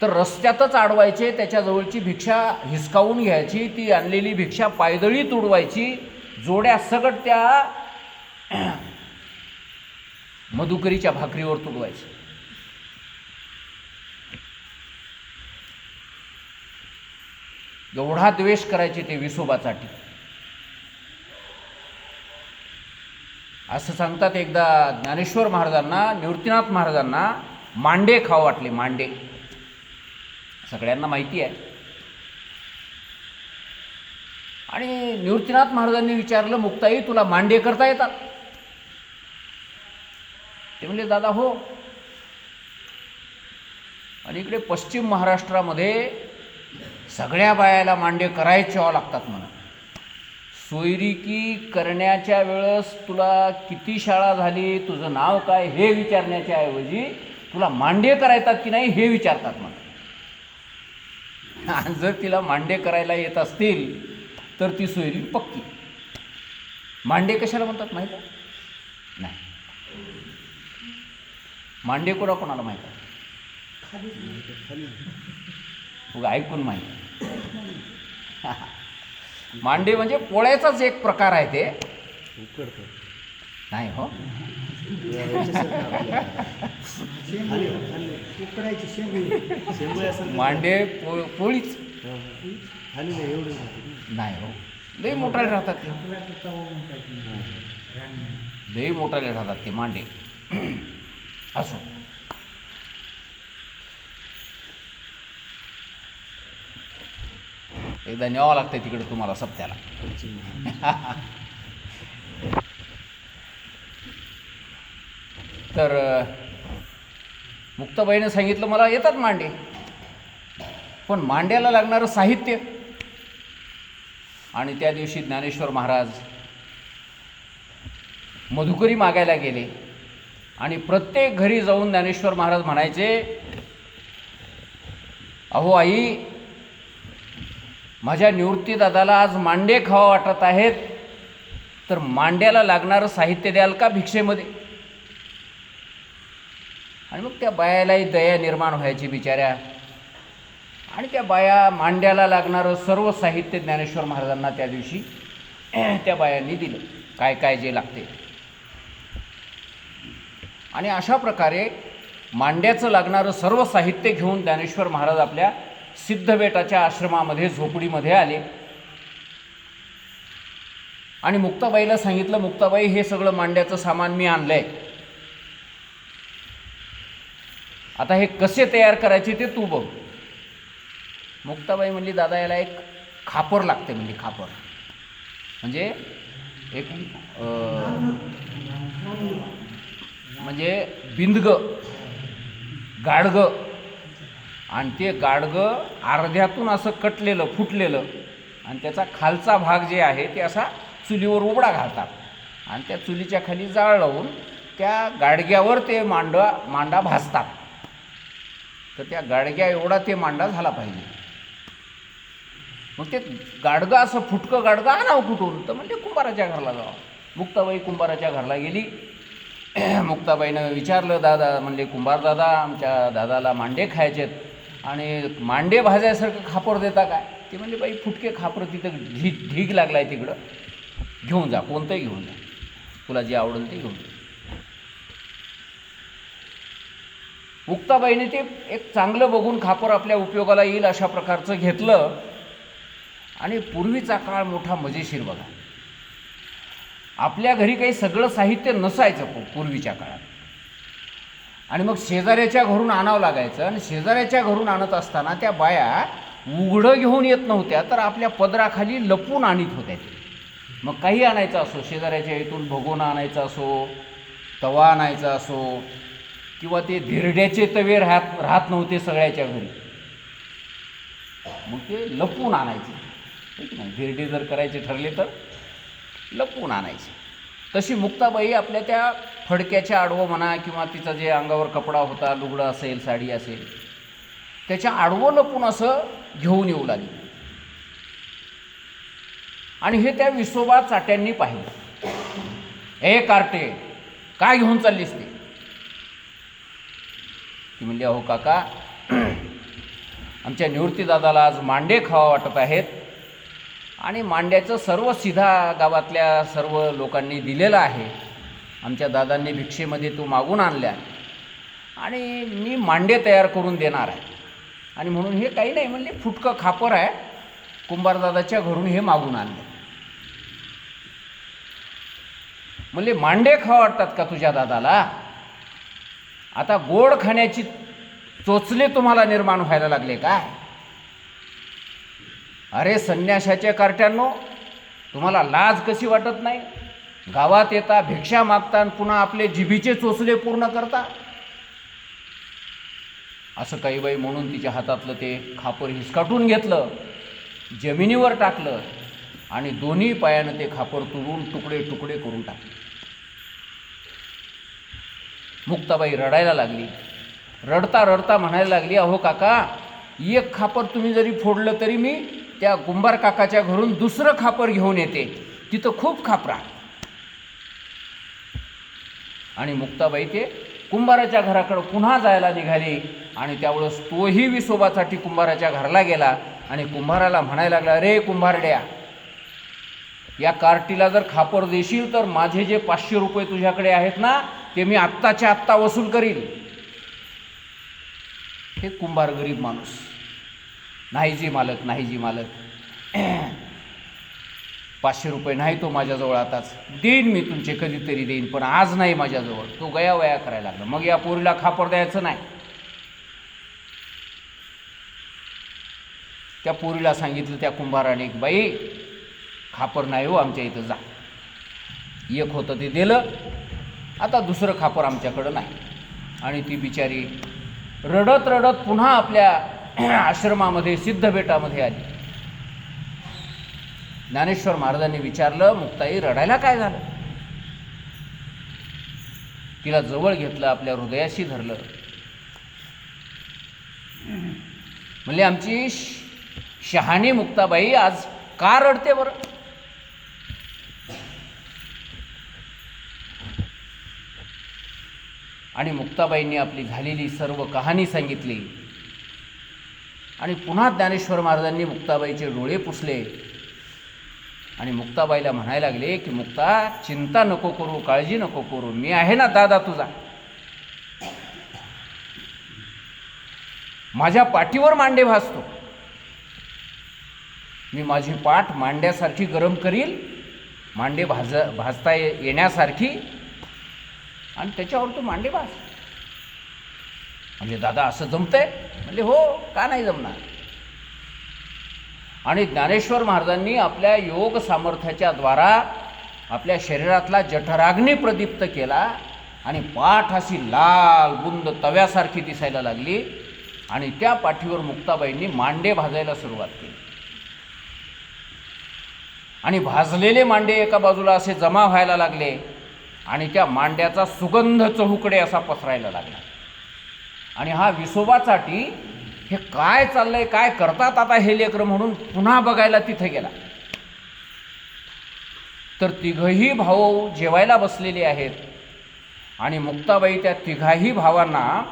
तर रस्त्यातच अडवायचे, त्याच्याजवळची भिक्षा हिसकावून घ्यायची, ती आणलेली भिक्षा पायदळी तुडवायची, जोड्या सगट त्या मधुकरीच्या भाकरीवर तुडवायची. एवढा द्वेष करायचे ते विसोबासाठी. असं सांगतात, एकदा ज्ञानेश्वर महाराजांना, निवृत्तीनाथ महाराजांना मांडे खाऊ वाटले. मांडे सगळ्यांना माहिती आहे. आणि निवृत्तीनाथ महाराजांनी विचारलं, मुक्ताई तुला मांडे करता येतात? ते म्हणले, दादा हो. आणि इकडे पश्चिम महाराष्ट्रामध्ये सगळ्या बायाला मांडे करायचे लागतात म्हणा. सोयरिकी करण्याच्या वेळेस तुला किती शाळा झाली, तुझं नाव काय हे विचारण्याच्या ऐवजी तुला मांडे करायतात की नाही हे विचारतात म्हणा. आणि जर तिला मांडे करायला येत असतील तर ती सोयरी पक्की. मांडे कशाला म्हणतात माहीत आहे? नाही. मांडे कोणाला माहीत आहे? उगा ऐकून माहीत. मांडे म्हणजे पोळ्याचाच एक प्रकार आहे ते. नाही हो, मांडे पोळीच नाही हो. लई मोठाले राहतात ते, लई मोठाले राहतात ते मांडे. असो, एकदा न्यावं लागतंय तिकडे तुम्हाला सप्त्याला. तर मुक्ताबाईनं सांगितलं, मला येतात मांडे, पण मांड्याला लागणारं साहित्य. आणि त्या दिवशी ज्ञानेश्वर महाराज मधुकरी मागायला गेले आणि प्रत्येक घरी जाऊन ज्ञानेश्वर महाराज म्हणायचे, अहो आई, माझ्या निवृत्ती दादाला आज मांडे खावा वाटत आहेत, तर मांड्याला लागणारं साहित्य द्याल का भिक्षेमध्ये? आणि मग त्या बायालाही दया निर्माण व्हायची बिचाऱ्या. आणि त्या बाया मांड्याला लागणारं सर्व साहित्य ज्ञानेश्वर महाराजांना त्या दिवशी त्या बायांनी दिलं, काय काय जे लागते. आणि अशा प्रकारे मांड्याचं लागणारं सर्व साहित्य घेऊन ज्ञानेश्वर महाराज आपल्या सिद्धबेटाच्या आश्रमामध्ये झोपडीमध्ये आले आणि मुक्ताबाईला सांगितलं, मुक्ताबाई हे सगळं मांड्याचं सामान मी आणलंय, आता हे कसे तयार करायचे ते तू बघ. मुक्ताबाई म्हणली, दादा याला एक खापर लागते. म्हणजे खापर म्हणजे एक म्हणजे बिंदगं, गाडगं, आणि ते गाडगं अर्ध्यातून असं कटलेलं फुटलेलं, आणि त्याचा खालचा भाग जे आहे ते असा चुलीवर उबडा घालतात आणि त्या चुलीच्या खाली जाळ लावून त्या गाडग्यावर ते मांडा भाजतात. तर त्या गाडग्या एवढा ते मांडा झाला पाहिजे. मग ते गाडगं असं फुटकं गाडगं आणावं कुठून? तर म्हणजे कुंभाराच्या घरला जावं. मुक्ताबाई कुंभाराच्या घरला गेली मुक्ताबाईनं विचारलं, दादा म्हणले कुंभार दादा, आमच्या दादाला मांडे खायचेत आणि मांडे भाजायसारखं खापर देता काय? ते म्हणले बाई फुटके खापर तिथं ढीग लागला आहे तिकडं, घेऊन जा, कोणतंही घेऊन जा, तुला जे आवडेल ते घेऊन जा. मुक्ताबाईने ते एक चांगलं बघून खापर आपल्या उपयोगाला येईल अशा प्रकारचं घेतलं. आणि पूर्वीचा काळ मोठा मजेशीर बघा. आपल्या घरी काही सगळं साहित्य नसायचं पूर्वीच्या काळात, आणि मग शेजाऱ्याच्या घरून आणावं लागायचं. आणि शेजाऱ्याच्या घरून आणत असताना त्या बाया उघडं घेऊन येत नव्हत्या, तर आपल्या पदराखाली लपून आणत होत्या. मग काही आणायचं असो, शेजाऱ्याच्या इथून भगोना आणायचा असो, तवा आणायचा असो, किंवा ते धिरड्याचे तवे राहत नव्हते सगळ्याच्या घरी, मग ते लपून आणायचे. ठीक नाही, धिरडे जर करायचे ठरले तर लपून आणायचे. तशी मुक्ताबाई आपल्या त्या फडक्याच्या आडवं म्हणा, किंवा तिचा जे अंगावर कपडा होता, लुगडं असेल, साडी असेल, त्याच्या आडवं लपून असं घेऊन येऊ लागली. आणि हे त्या विसोबा चाट्यांनी पाहिलं. ए कार्टे, काय घेऊन चाललीस ते? ती म्हणली, अहो काका, आमच्या निवृत्तीदादाला आज मांडे खावा वाटत आहेत, आणि मांड्याचं सर्व सिधा गावातल्या सर्व लोकांनी दिलेलं आहे. आमच्या दादांनी भिक्षेमध्ये तो मागून आणल्या, आणि मी मांडे तयार करून देणार आहे. आणि म्हणून हे काही नाही म्हणले, फुटकं खापर आहे, कुंभारदादाच्या घरून हे मागून आणले. म्हणले मांडे खावा वाटतात का तुझ्या दादाला? आता गोड खाण्याची चोचले तुम्हाला निर्माण व्हायला लागले काय? अरे संन्याशाच्या कार्ट्यांनो, तुम्हाला लाज कशी वाटत नाही? गावात येता, भिक्षा मागता, पुन्हा आपले जिभीचे चोचले पूर्ण करता. असं काही बाई म्हणून तिच्या हातातलं ते खापर हिसकाटून घेतलं, जमिनीवर टाकलं, आणि दोन्ही पायानं ते खापर तुडून तुकडे तुकडे करून टाकले. मुक्ताबाई रडायला लागली. रडता रडता म्हणायला लागली, अहो काका, एक खापर तुम्ही जरी फोडलं तरी मी त्या कुंभार काकाच्या घरून दुसरं खापर घेऊन येते, तिथं खूप खापरा. आणि मुक्ताबाई ते कुंभाराच्या घराकडं पुन्हा जायला निघाली. आणि त्यावेळेस तोही विसोबासाठी कुंभाराच्या घराला गेला, आणि कुंभाराला म्हणायला लागला, रे कुंभारड्या, या कार्टीला जर खापर देशील तर माझे जे 500 रुपये तुझ्याकडे आहेत ना, ते मी आत्ताच्या आत्ता वसूल करील. हे कुंभार गरीब माणूस, नाही जी मालक, नाही जी मालक, 500 रुपये नाही तो माझ्याजवळ, आताच देईन मी तुमचे, कधीतरी देईन, पण आज नाही माझ्याजवळ. तो गयावया करायला लागला. मग या पोरीला खापर द्यायचं नाही. त्या पोरीला सांगितलं त्या कुंभाराने, बाई खापर नाही हो आमच्या इथं, जा. एक होतं ते दिलं, आता दुसरं खापर आमच्याकडं नाही. आणि ती बिचारी रडत रडत पुन्हा आपल्या आश्रमामध्ये, सिद्धबेटामध्ये आली. ज्ञानेश्वर महाराजांनी विचारलं, मुक्ताई रडायला काय झालं? तिला जवळ घेतलं, आपल्या हृदयाशी धरलं. म्हणले, आमची शहाणी मुक्ताबाई आज का रडते बरं? आणि मुक्ताबाईंनी आपली झालेली सर्व कहाणी सांगितली. आणि पुन्हा ज्ञानेश्वर महाराजांनी मुक्ताबाईचे डोळे पुसले, आणि मुक्ताबाईला म्हणायला लागले की, मुक्ता, चिंता नको करू, काळजी नको करू, मी आहे ना दादा तुझा. माझ्या पाठीवर मांडे भाजतो मी, माझी पाठ मांड्यासारखी गरम करील, मांडे भाजता येण्यासारखी, आणि त्याच्यावर तू मांडे भाज. म्हणजे दादा असं जमतंय? म्हणजे हो, का नाही जमणार. आणि ज्ञानेश्वर महाराजांनी आपल्या योग सामर्थ्याच्या द्वारा आपल्या शरीरातला जठराग्नी प्रदीप्त केला, आणि पाठ अशी लाल बुंद तव्यासारखी दिसायला लागली. आणि त्या पाठीवर मुक्ताबाईंनी मांडे भाजायला सुरुवात केली. आणि भाजलेले मांडे एका बाजूला असे जमा व्हायला लागले, आणि त्या मांड्याचा सुगंध चहूकडे असा पसरायला लागला. आणि हा विसोबासाठी हे काय चाललंय, काय करतात आता हे लेकरं म्हणून पुन्हा बघायला तिथे गेला. तर तिघही भाऊ जेवायला बसलेले आहेत. आणि मुक्ताबाई त्या तिघाही भावांना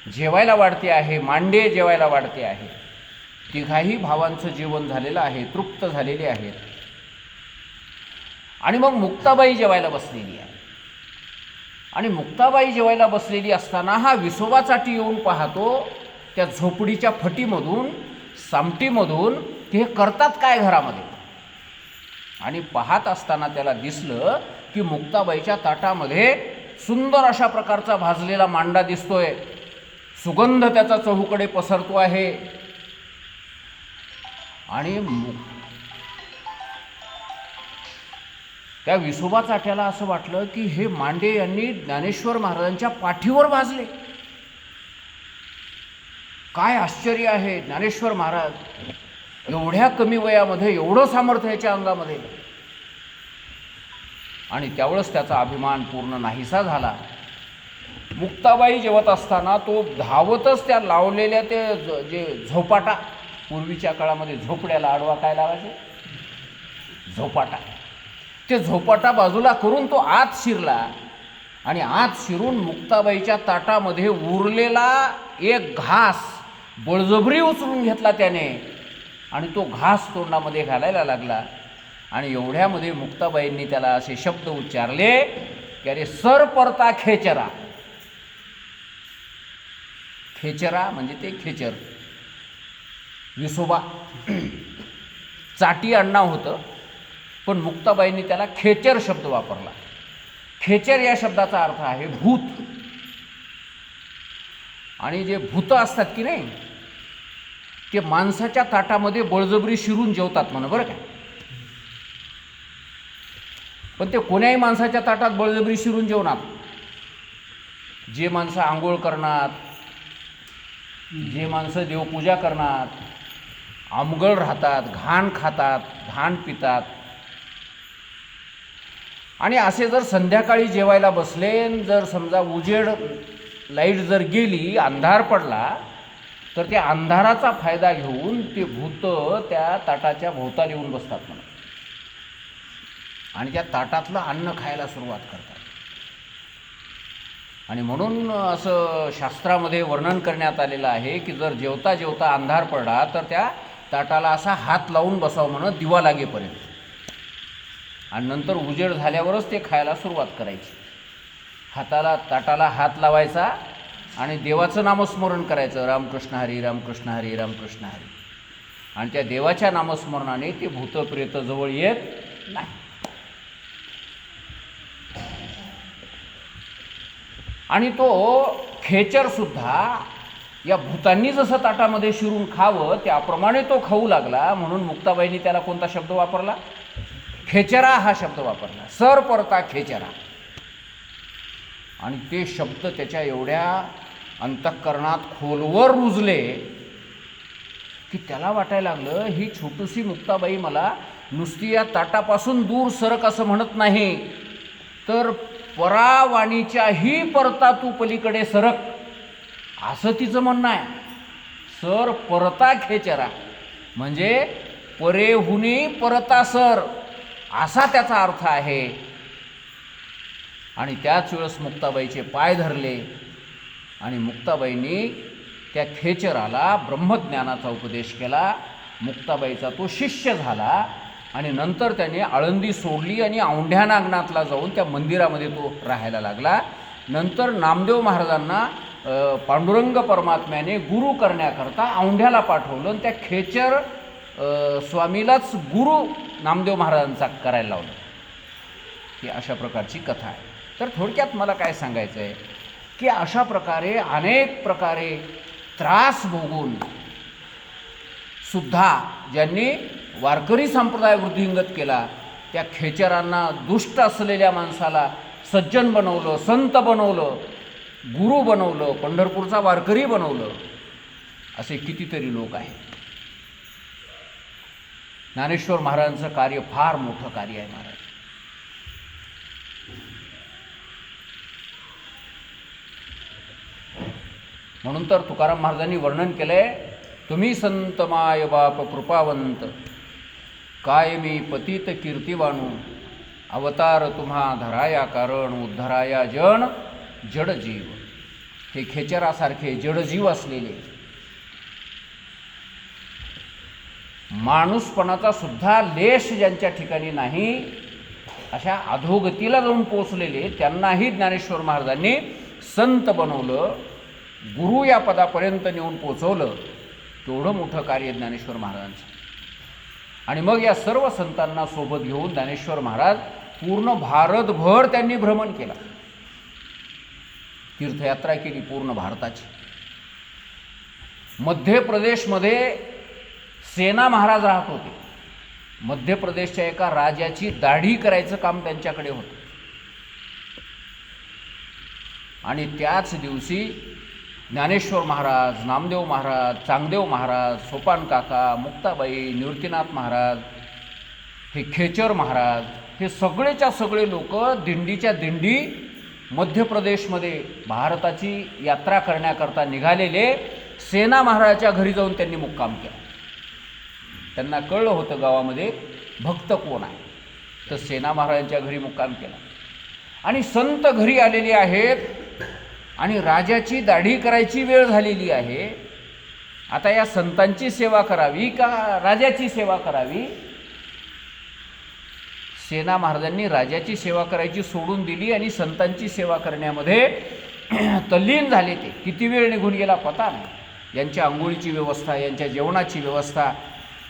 जेवायला वाढते आहे, मांडे जेवायला वाढते आहे. तिघाही भावांचं जेवण झालेलं आहे, तृप्त झालेले आहेत. आणि मग मुक्ताबाई जेवायला बसलेली आहे. आणि मुक्ताबाई जेवायला बसलेली असताना हा विसोबा चाटी येऊन पाहतो त्या झोपडीच्या फटीमधून, सामटीमधून, की हे करतात काय घरामध्ये. आणि पाहत असताना त्याला दिसलं की मुक्ताबाईच्या ताटामध्ये सुंदर अशा प्रकारचा भाजलेला मांडा दिसतोय, सुगंध त्याचा चहूकडे पसरतो आहे. आणि त्या विसोबा चाट्याला असं वाटलं की हे मांडे यांनी ज्ञानेश्वर महाराजांच्या पाठीवर भाजले. काय आश्चर्य आहे, ज्ञानेश्वर महाराज एवढ्या कमी वयामध्ये एवढं सामर्थ्य याच्या अंगामध्ये. आणि त्यावेळेस त्याचा अभिमान पूर्ण नाहीसा झाला. मुक्ताबाई जेवत असताना तो धावतच त्या लावलेल्या ते जे झोपाटा, पूर्वीच्या काळामध्ये झोपड्याला आडवा काय लावायचे, झोपाटा, ते झोपाटा बाजूला करून तो आत शिरला. आणि आत शिरून मुक्ताबाईच्या ताटामध्ये उरलेला एक घास बळजबरी उचलून घेतला त्याने आणि तो घास तोंडामध्ये घालायला लागला. आणि एवढ्यामध्ये मुक्ताबाईंनी त्याला असे शब्द उच्चारले की अरे सर परता खेचरा. खेचरा म्हणजे ते खेचर, विसोबा चाटी आडनाव होतं, पण मुक्ताबाईंनी त्याला खेचर शब्द वापरला. खेचर या शब्दाचा अर्थ आहे भूत. आणि जे भूत असतात की नाही ते माणसाच्या ताटामध्ये बळजबरी शिरून जेवतात म्हणा, बरं का. पण ते कोण्याही माणसाच्या ताटात बळजबरी शिरून जेवणार. जे माणसं आंघोळ करणार, जे माणसं देवपूजा करणार, आमगळ राहतात, घाण खातात, घाण पितात. आणि असे जर संध्याकाळी जेवायला बसले, जर समजा उजेड लाईट जर गेली, अंधार पडला, तर त्या अंधाराचा फायदा घेऊन ते भूत त्या ताटाच्या भोवताली येऊन बसतात म्हणा आणि त्या ताटातलं अन्न खायला सुरुवात करतात. आणि म्हणून असं शास्त्रामध्ये वर्णन करण्यात आलेलं आहे की जर जेवता जेवता अंधार पडला तर त्या ताटाला असा हात लावून बसावं म्हणत दिवा लागेपर्यंत, आणि नंतर उजेड झाल्यावरच ते खायला सुरुवात करायची. ताटाला हात लावायचा आणि देवाचं नामस्मरण करायचं, रामकृष्ण हरी रामकृष्ण हरी रामकृष्ण हरी. आणि त्या देवाच्या नामस्मरणाने ते भूत प्रेत जवळ येत नाही. आणि तो खेचरसुद्धा या भूतांनी जसं ताटामध्ये शिरून खावं त्याप्रमाणे तो खाऊ लागला. म्हणून मुक्ताबाईंनी त्याला कोणता शब्द वापरला, खेचरा हा शब्द वापरला, सर परता खेचरा. आणि ते शब्द त्याच्या एवढ्या अंतःकरणात खोलवर रुजले की त्याला वाटायला लागलं ही छोटीशी मुक्ताबाई मला नुसती या ताटापासून दूर सरक असं म्हणत नाही, तर परावाणीच्याही परता तू पलीकडे सरक असं तिचं म्हणणं आहे. सर परता खेचरा म्हणजे परेहुनी परता सर असा त्याचा अर्थ आहे. आणि त्याच वेळेस मुक्ताबाईचे पाय धरले आणि मुक्ताबाईंनी त्या खेचराला ब्रह्मज्ञानाचा उपदेश केला. मुक्ताबाईचा तो शिष्य झाला आणि नंतर त्याने आळंदी सोडली आणि औंढ्या नागनाथला जाऊन त्या मंदिरामध्ये तो राहायला लागला. नंतर नामदेव महाराजांना पांडुरंग परमात्म्याने गुरु करण्याकरता औंढ्याला पाठवलं आणि त्या खेचर स्वामीलाच गुरु नामदेव महाराजांचा करायला लावलं. ही अशा प्रकारची कथा आहे. तर थोडक्यात मला काय सांगायचं आहे की अशा प्रकारे अनेक प्रकारे त्रास भोगून सुद्धा ज्यांनी वारकरी संप्रदाय वृद्धिंगत केला, त्या खेचरांना, दुष्ट असलेल्या माणसाला सज्जन बनवलं, संत बनवलं, गुरु बनवलं, पंढरपूरचा वारकरी बनवलं. असे कितीतरी लोक आहेत. ज्ञानेश्वर महाराजांचं कार्य फार मोठं कार्य आहे महाराज. म्हणून तर तुकाराम महाराजांनी वर्णन केलंय, तुम्ही संत माय बाप कृपावंत, कायमी पतित कीर्तिवाणू, अवतार तुम्हा धराया कारण, उद्धराया जन जडजीव, हे खेचरासारखे जडजीव असलेले, माणूसपणाचा सुद्धा लेश ज्यांच्या ठिकाणी नाही, अशा अधोगतीला जाऊन पोचलेले त्यांनाही ज्ञानेश्वर महाराजांनी संत बनवलं, गुरु या पदापर्यंत नेऊन पोचवलं. तेवढं मोठं कार्य ज्ञानेश्वर महाराजांचं. आणि मग या सर्व संतांना सोबत घेऊन ज्ञानेश्वर महाराज पूर्ण भारतभर त्यांनी भ्रमण केला, तीर्थयात्रा केली पूर्ण भारताची. मध्य प्रदेशमध्ये सेना महाराज राहत होते. मध्य प्रदेशच्या एका राजाची दाढी करायचं काम त्यांच्याकडे होतं. आणि त्याच दिवशी ज्ञानेश्वर महाराज, नामदेव महाराज, चांगदेव महाराज, सोपान काका, मुक्ताबाई, निवृत्तीनाथ महाराज, हे खेचर महाराज, हे सगळेच्या सगळे लोक दिंडीच्या दिंडी मध्य प्रदेशमध्ये भारताची यात्रा करण्याकरता निघालेले सेना महाराजाच्या घरी जाऊन त्यांनी मुक्काम केला. त्यांना कळलं होतं गावामध्ये भक्त कोण आहे, तर सेना महाराजांच्या घरी मुक्काम केला. आणि संत घरी आलेले आहेत आणि राजाची दाढी करायची वेळ झालेली आहे. आता या संतांची सेवा करावी का राजाची सेवा करावी? सेना महाराजांनी राजाची सेवा करायची सोडून दिली आणि संतांची सेवा करण्यामध्ये तल्लीन झाले. ते किती वेळ निघून गेला पता नाही. यांच्या आंघोळीची व्यवस्था, यांच्या जेवणाची व्यवस्था,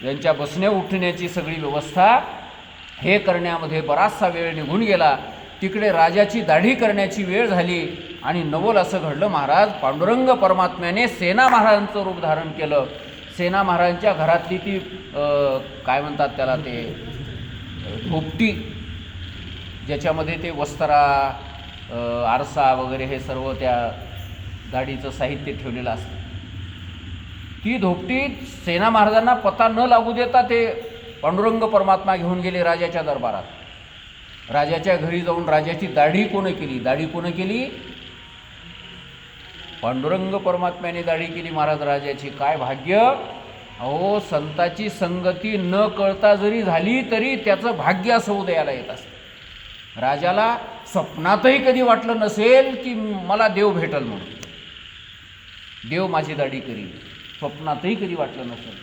यांच्या बसण्या उठण्याची सगळी व्यवस्था, हे करण्यामध्ये बराचसा वेळ निघून गेला. तिकडे राजाची दाढी करण्याची वेळ झाली आणि नवल असं घडलं, महाराज पांडुरंग परमात्म्याने सेना महाराजांचं रूप धारण केलं. सेना महाराजांच्या घरातली ती काय म्हणतात त्याला, ते धोपटी, ज्याच्यामध्ये ते वस्त्रा, आरसा वगैरे हे सर्व त्या दाढीचं साहित्य ठेवलेलं असतं, ती धोपटी सेना महाराजांना पता न लागू देता ते पांडुरंग परमात्मा घेऊन गेले राजाच्या दरबारात. राजाच्या घरी जाऊन राजाची दाढी कोण केली? दाढी कोण केली? पांडुरंग परमात्म्याने दाढी केली महाराज राजाची. काय भाग्य! अहो, संताची संगती न कळता जरी झाली तरी त्याचं भाग्य असं उदयाला येत असतं. राजाला स्वप्नातही कधी वाटलं नसेल की मला देव भेटल म्हणून, देव माझी दाढी करील, स्वप्नातही कधी वाटलं नसेल.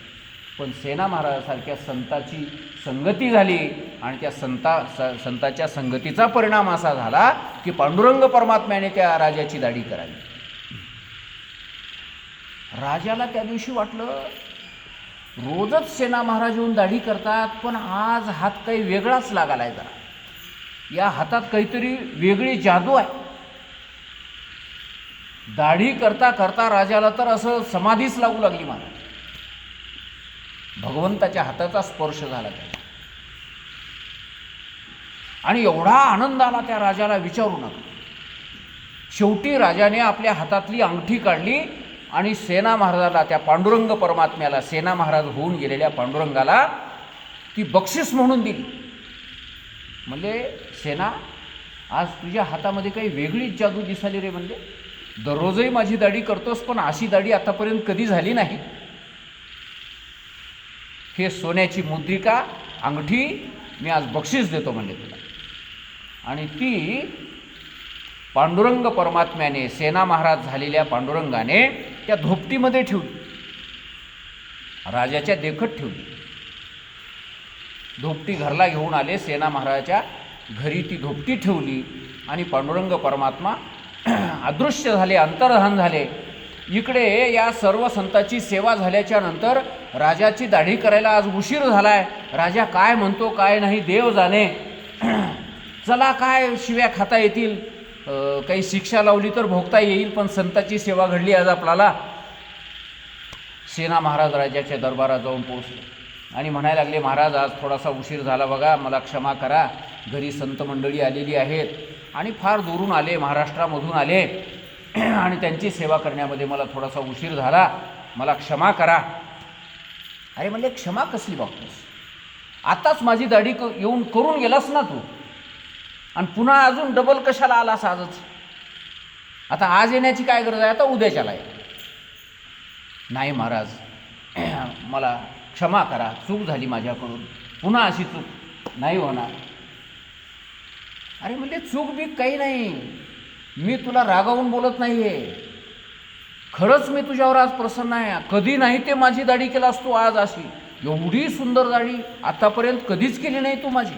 पण सेना महाराजासारख्या संताची संगती झाली आणि त्या संताच्या संगतीचा परिणाम असा झाला की पांडुरंग परमात्म्याने त्या राजाची दाढी करावी. राजाला त्या दिवशी वाटलं रोजच सेना महाराज येऊन दाढी करतात, पण आज हात काही वेगळाच लागालाय, जरा या हातात काहीतरी वेगळी जादू आहे. दाढी करता करता राजाला तर असं समाधीच लागू लागली महाराज. भगवंताच्या हाताचा स्पर्श झाला त्याला आणि एवढा आनंद आला त्या राजाला विचारू नका. शेवटी राजाने आपल्या हातातली अंगठी काढली आणि सेना महाराजाला, त्या पांडुरंग परमात्म्याला, सेना महाराज होऊन गेलेल्या पांडुरंगाला ती बक्षीस म्हणून दिली. म्हणजे सेना, आज तुझ्या हातामध्ये काही वेगळीच जादू दिसाली रे. म्हणजे दररोजही माझी दाढी करतोस, पण अशी दाढी आतापर्यंत कधी झाली नाही. हे सोन्याची मुद्रिका अंगठी मी आज बक्षीस देतो म्हणजे तुला. आणि ती पांडुरंग परमात्म्याने, सेना महाराज झालेल्या पांडुरंगाने त्या धोपटीमध्ये ठेवली, राजाच्या देखत ठेवली. धोपटी घरला घेऊन आले, सेना महाराजाच्या घरी ती धोपटी ठेवली आणि पांडुरंग परमात्मा अदृश्य झाले, अंतर्धान झाले. इकडे या सर्व संतांची सेवा झाल्याच्या नंतर राजाची दाढी करायला आज उशीर झालाय. राजा काय म्हणतो काय नाही देव जाणे. चला काय शिव्या खाता येतील, काही शिक्षा लावली तर भोगता येईल, पण संताची सेवा घडली आज आपल्याला. सेना महाराज राजाच्या दरबारात जाऊन पोहोचले आणि म्हणायला लागले, महाराज आज थोडासा उशीर झाला बघा, मला क्षमा करा. घरी संत मंडळी आलेली आहेत आणि फार दूरून आले, महाराष्ट्रामधून आले आणि त्यांची सेवा करण्यामध्ये मला थोडासा उशीर झाला, मला क्षमा करा. अरे म्हणले, क्षमा कसली बघतोस? आताच माझी दाढी येऊन करून गेलास ना तू, आणि पुन्हा अजून डबल कशाला आलास आजच? आता आज येण्याची काय गरज आहे? आता उद्याच्याला ये. नाही महाराज, मला क्षमा करा, चूक झाली माझ्याकडून, पुन्हा अशी चूक नाही होणार. अरे म्हणजे चूक बी काही नाही, मी तुला रागावून बोलत नाही आहे, खरंच मी तुझ्यावर आज प्रसन्न आहे. कधी नाही ते माझी दाढी केलास तू आज, अशी एवढी सुंदर दाढी आतापर्यंत कधीच केली नाही तू माझी.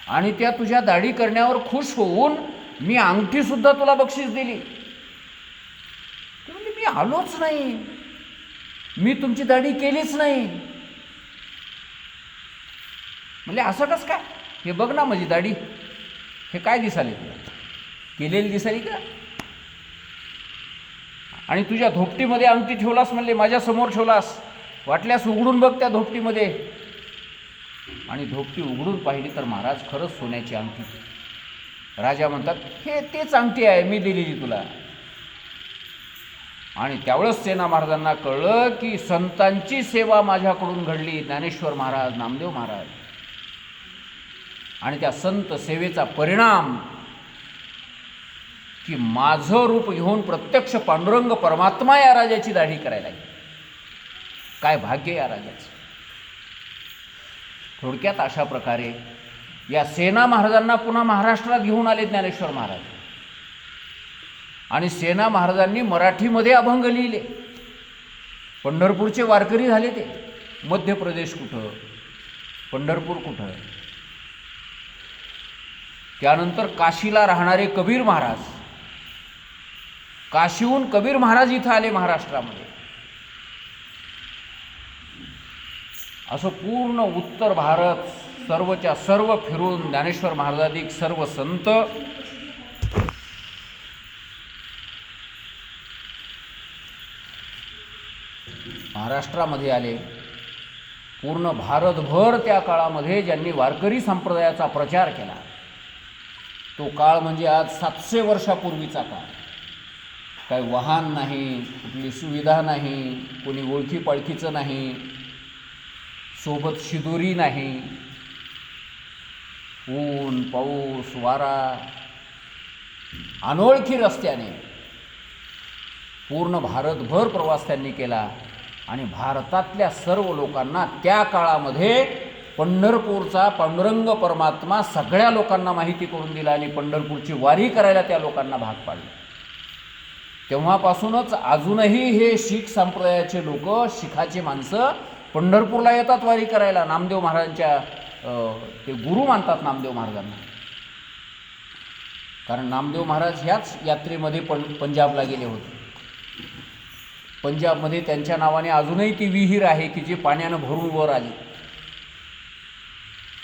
आणि त्या तुझ्या दाढी करण्यावर खुश होऊन मी अंगठीसुद्धा तुला बक्षीस दिली. म्हणजे मी आलोच नाही, मी तुमची दाढी केलीच नाही. म्हणजे असं कसं काय? हे बघ ना माझी दाढी, हे काय दिसाली तुला? केलेली दिसाली का? आणि तुझ्या धोपटीमध्ये अंगठी ठेवलास म्हणले, माझ्यासमोर ठेवलास, वाटल्यास उघडून बघ त्या धोपटीमध्ये. आणि धोपटी उघडून पाहिली तर महाराज खरंच सोन्याची अंगठी. राजा म्हणतात, हे तेच अंगठी आहे मी दिलेली तुला. आणि त्यावेळेस सेना महाराजांना कळलं की संतांची सेवा माझ्याकडून घडली, ज्ञानेश्वर महाराज, नामदेव महाराज. आणि त्या संत सेवेचा परिणाम की माझं रूप घेऊन प्रत्यक्ष पांडुरंग परमात्मा या राजाची दाढी करायला लागली. काय भाग्य या राजाचं. थोडक्यात अशा प्रकारे या सेना महाराजांना पुन्हा महाराष्ट्रात घेऊन आले ज्ञानेश्वर महाराज. आणि सेना महाराजांनी मराठीमध्ये अभंग लिहिले. पंढरपूरचे वारकरी झाले ते. मध्य प्रदेश कुठं, पंढरपूर कुठं. त्यानंतर काशीला राहणारे कबीर महाराज, काशीहून कबीर महाराज इथं आले महाराष्ट्रामध्ये. असं पूर्ण उत्तर भारत सर्वच्या सर्व फिरून ज्ञानेश्वर महाराजाधिक सर्व संत महाराष्ट्रामध्ये आले. पूर्ण भारतभर त्या काळामध्ये ज्यांनी वारकरी संप्रदायाचा प्रचार केला, तो काळ म्हणजे आज 700 वर्षापूर्वीचा काळ. काही वाहन नाही, कुठली सुविधा नाही, कोणी ओळखी पाळखीचं नाही, सोबत शिदोरी नाही, ऊन पाऊस वारा, अनोळखी रस्त्याने पूर्ण भारतभर प्रवास त्यांनी केला. आणि भारतातल्या सर्व लोकांना त्या काळामध्ये पंढरपूरचा पांडुरंग परमात्मा सगळ्या लोकांना माहिती करून दिला आणि पंढरपूरची वारी करायला त्या लोकांना भाग पाडले. तेव्हापासूनच अजूनही हे शीख संप्रदायाचे लोक, शिखाचे माणसं पंढरपूरला येतात वारी करायला. नामदेव महाराजांच्या ते गुरु मानतात नामदेव महाराजांना. कारण नामदेव महाराज ह्याच यात्रेमध्ये पंजाबला गेले होते. पंजाबमध्ये त्यांच्या नावाने अजूनही ती विहीर आहे की जी पाण्यानं भरून वर आली.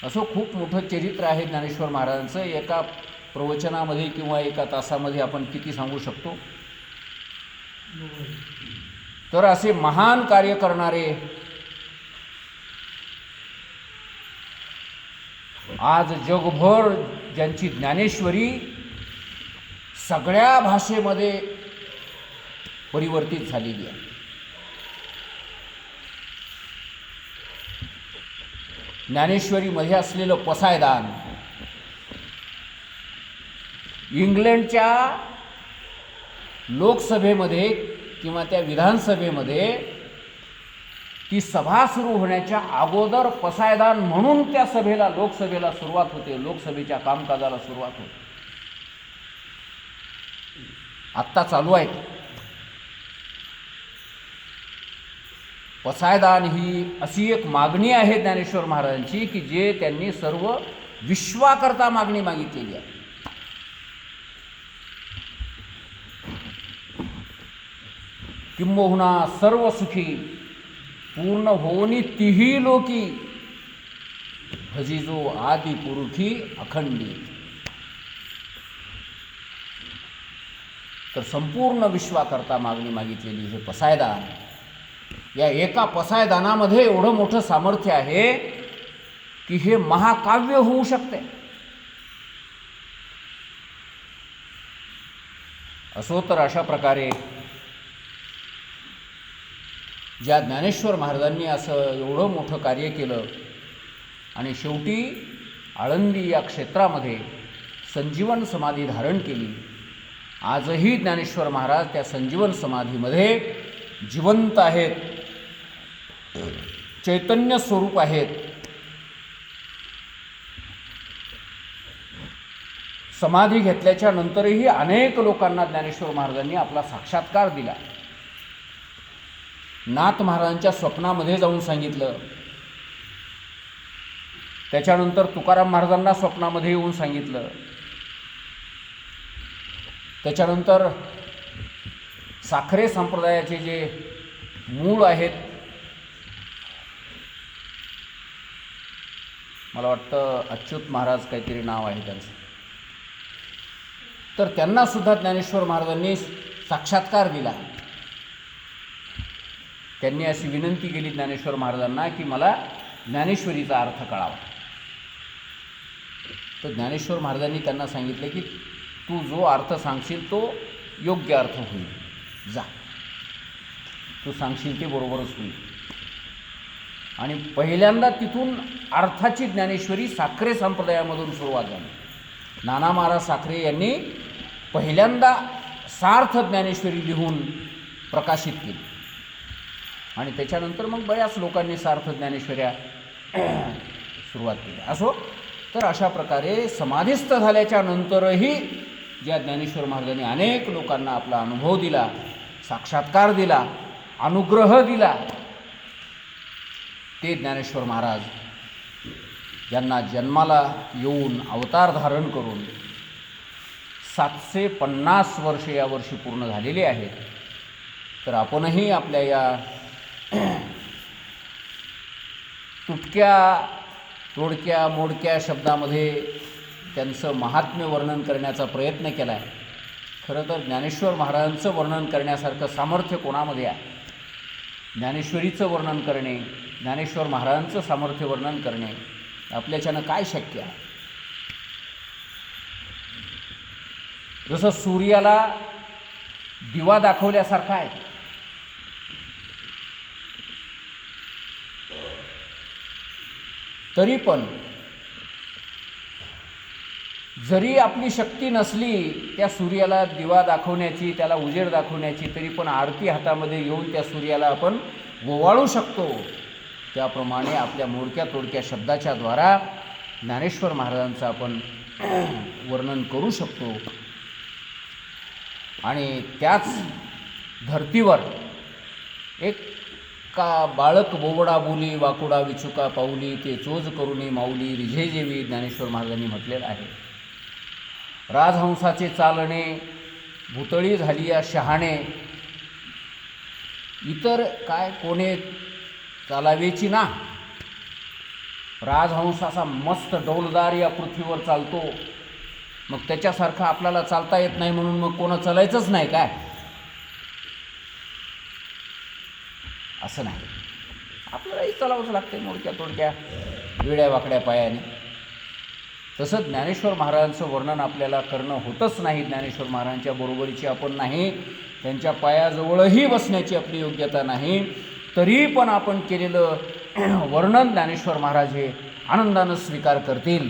असं खूप मोठं चरित्र आहे ज्ञानेश्वर महाराजांचं. एका प्रवचनामध्ये किंवा एका तासामध्ये आपण किती सांगू शकतो. तर असे महान कार्य करणारे आज जगभर ज्यांची ज्ञानेश्वरी सगळ्या भाषेमध्ये परिवर्तित झालेली आहे. ज्ञानेश्वरीमध्ये असलेलं पसायदान इंग्लंडच्या लोकसभेमध्ये किंवा त्या विधानसभेमध्ये ती सभा सुरू होण्याच्या अगोदर पसायदान म्हणून त्या सभेला, लोकसभेला सुरुवात होते, लोकसभेच्या कामकाजाला सुरुवात होते. आत्ता चालू आहे. पसायदान ही अशी एक मागणी आहे ज्ञानेश्वर महाराजांची की जे त्यांनी सर्व विश्वाकरता मागणी मागितलेली आहे. किंबहुना सर्व सुखी पूर्ण होनी तिही लोकी भजिजो आदि पुरुषी अखंडी. तर संपूर्ण विश्वाकरता मागणी मागितलेली हे पसायदान. या एका पसायदानामध्ये एवढं मोठं सामर्थ्य आहे की हे महाकाव्य होऊ शकते. असो तर अशा प्रकारे ज्या ज्ञानेश्वर महाराजांनी असं एवढं मोठं कार्य केलं आणि शेवटी आळंदी या क्षेत्रामध्ये संजीवन समाधी धारण केली. आजही ज्ञानेश्वर महाराज त्या संजीवन समाधीमध्ये जिवंत आहेत, चैतन्य स्वरूप आहेत. समाधी घेतल्याच्या नंतरही अनेक लोकांना ज्ञानेश्वर महाराजांनी आपला साक्षात्कार दिला. नाथ महाराजांच्या स्वप्नामध्ये जाऊन सांगितलं. त्याच्यानंतर तुकाराम महाराजांना स्वप्नामध्ये येऊन सांगितलं. त्याच्यानंतर साखरे संप्रदायाचे जे मूळ आहेत, मला वाटतं अच्युत महाराज काहीतरी नाव आहे त्यांचं, तर त्यांनासुद्धा ज्ञानेश्वर महाराजांनी साक्षात्कार दिला. त्यांनी अशी विनंती केली ज्ञानेश्वर महाराजांना की मला ज्ञानेश्वरीचा अर्थ कळावा. तर ज्ञानेश्वर महाराजांनी त्यांना सांगितले की तू जो अर्थ सांगशील तो योग्य अर्थ होईल, जा, तू सांगशील ते बरोबरच होईल. आणि पहिल्यांदा तिथून अर्थाची ज्ञानेश्वरी साखरे संप्रदायामधून सुरुवात झाली. नाना महाराज साखरे यांनी पहिल्यांदा सार्थ ज्ञानेश्वरी लिहून प्रकाशित केली आणि त्याच्यानंतर मग बऱ्याच लोकांनी सार्थ ज्ञानेश्वर्या सुरुवात केली. असो, तर अशा प्रकारे समाधिस्थ झाल्याच्या नंतरही ज्या ज्ञानेश्वर महाराजांनी अनेक लोकांना आपला अनुभव दिला, साक्षात्कार दिला, अनुग्रह दिला, ते ज्ञानेश्वर महाराज ज्यांना जन्माला येऊन अवतार धारण करून 750 वर्ष यावर्षी पूर्ण झालेली आहेत. तर आपणही आपल्या या तुटक्या तोडक्या मोडक्या शब्दामध्ये त्यांचं महात्म्य वर्णन करण्याचा प्रयत्न केला आहे. खरं तर ज्ञानेश्वर महाराजांचं वर्णन करण्यासारखं सामर्थ्य कोणामध्ये आहे? ज्ञानेश्वरीचं वर्णन करणे, ज्ञानेश्वर महाराजांचं सामर्थ्य वर्णन करणे आपल्याच्यानं काय शक्य आहे? जसं सूर्याला दिवा दाखवल्यासारखा आहे. तरी पण जरी आपली शक्ती नसली त्या सूर्याला दिवा दाखवण्याची, त्याला उजेड दाखवण्याची, तरी पण आरती हातामध्ये येऊन त्या सूर्याला आपण ओवाळू शकतो. त्याप्रमाणे आपल्या मोडक्या तोडक्या शब्दाच्या द्वारा ज्ञानेश्वर महाराजांचं आपण वर्णन करू शकतो. आणि त्याच धर्तीवर एक का बाळक बोबडा बोली वाकुडा विचुका पाऊली ते चोज करुणी माऊली रिझे जेवी ज्ञानेश्वर महाराजांनी म्हटलेलं आहे. राजहंसाचे चालणे भुतळी झाली या शहाणे, इतर काय कोणे चालावेची ना. राजहंस असा मस्त डौलदार या पृथ्वीवर चालतो, मग त्याच्यासारखं आपल्याला चालता येत नाही म्हणून मग कोणं चालायचंच नाही काय? असं नाही, आपल्यालाही चालावंच लागते मोडक्या तोडक्या वेड्या वाकड्या पायाने. तसं ज्ञानेश्वर महाराजांचं वर्णन आपल्याला करणं होतच नाही. ज्ञानेश्वर महाराजांच्या बरोबरीची आपण नाही, त्यांच्या पायाजवळही बसण्याची आपली योग्यता नाही. तरी पण आपण केलेलं वर्णन ज्ञानेश्वर महाराज हे आनंदानं स्वीकार करतील.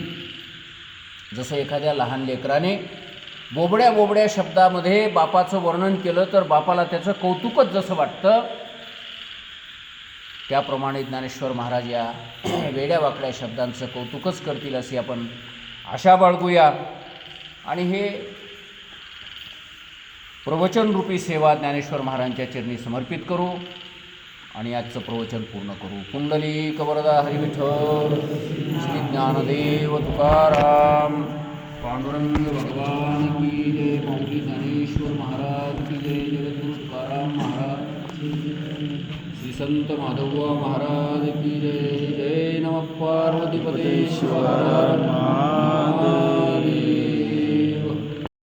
जसं एखाद्या लहान लेकराने बोबड्या बोबड्या शब्दामध्ये बापाचं वर्णन केलं तर बापाला त्याचं कौतुकच जसं वाटतं, त्याप्रमाणे ज्ञानेश्वर महाराज या वेड्या वाकड्या शब्दांचं कौतुकच करतील अशी आपण आशा बाळगूया. आणि हे प्रवचनरूपी सेवा ज्ञानेश्वर महाराजांच्या चरणी समर्पित करू आणि आजचं प्रवचन पूर्ण करू. पुंडलिक वरदा हरी विठ्ठल, श्री ज्ञानदेव तुकाराम, पांडुरंग भगवान की जय, माऊली ज्ञानेश्वर महाराज की जय, जगद्गुरु तुकाराम महाराज, श्री संत माधव महाराज की जय. जय नमः पार्वतीपते शिवाय.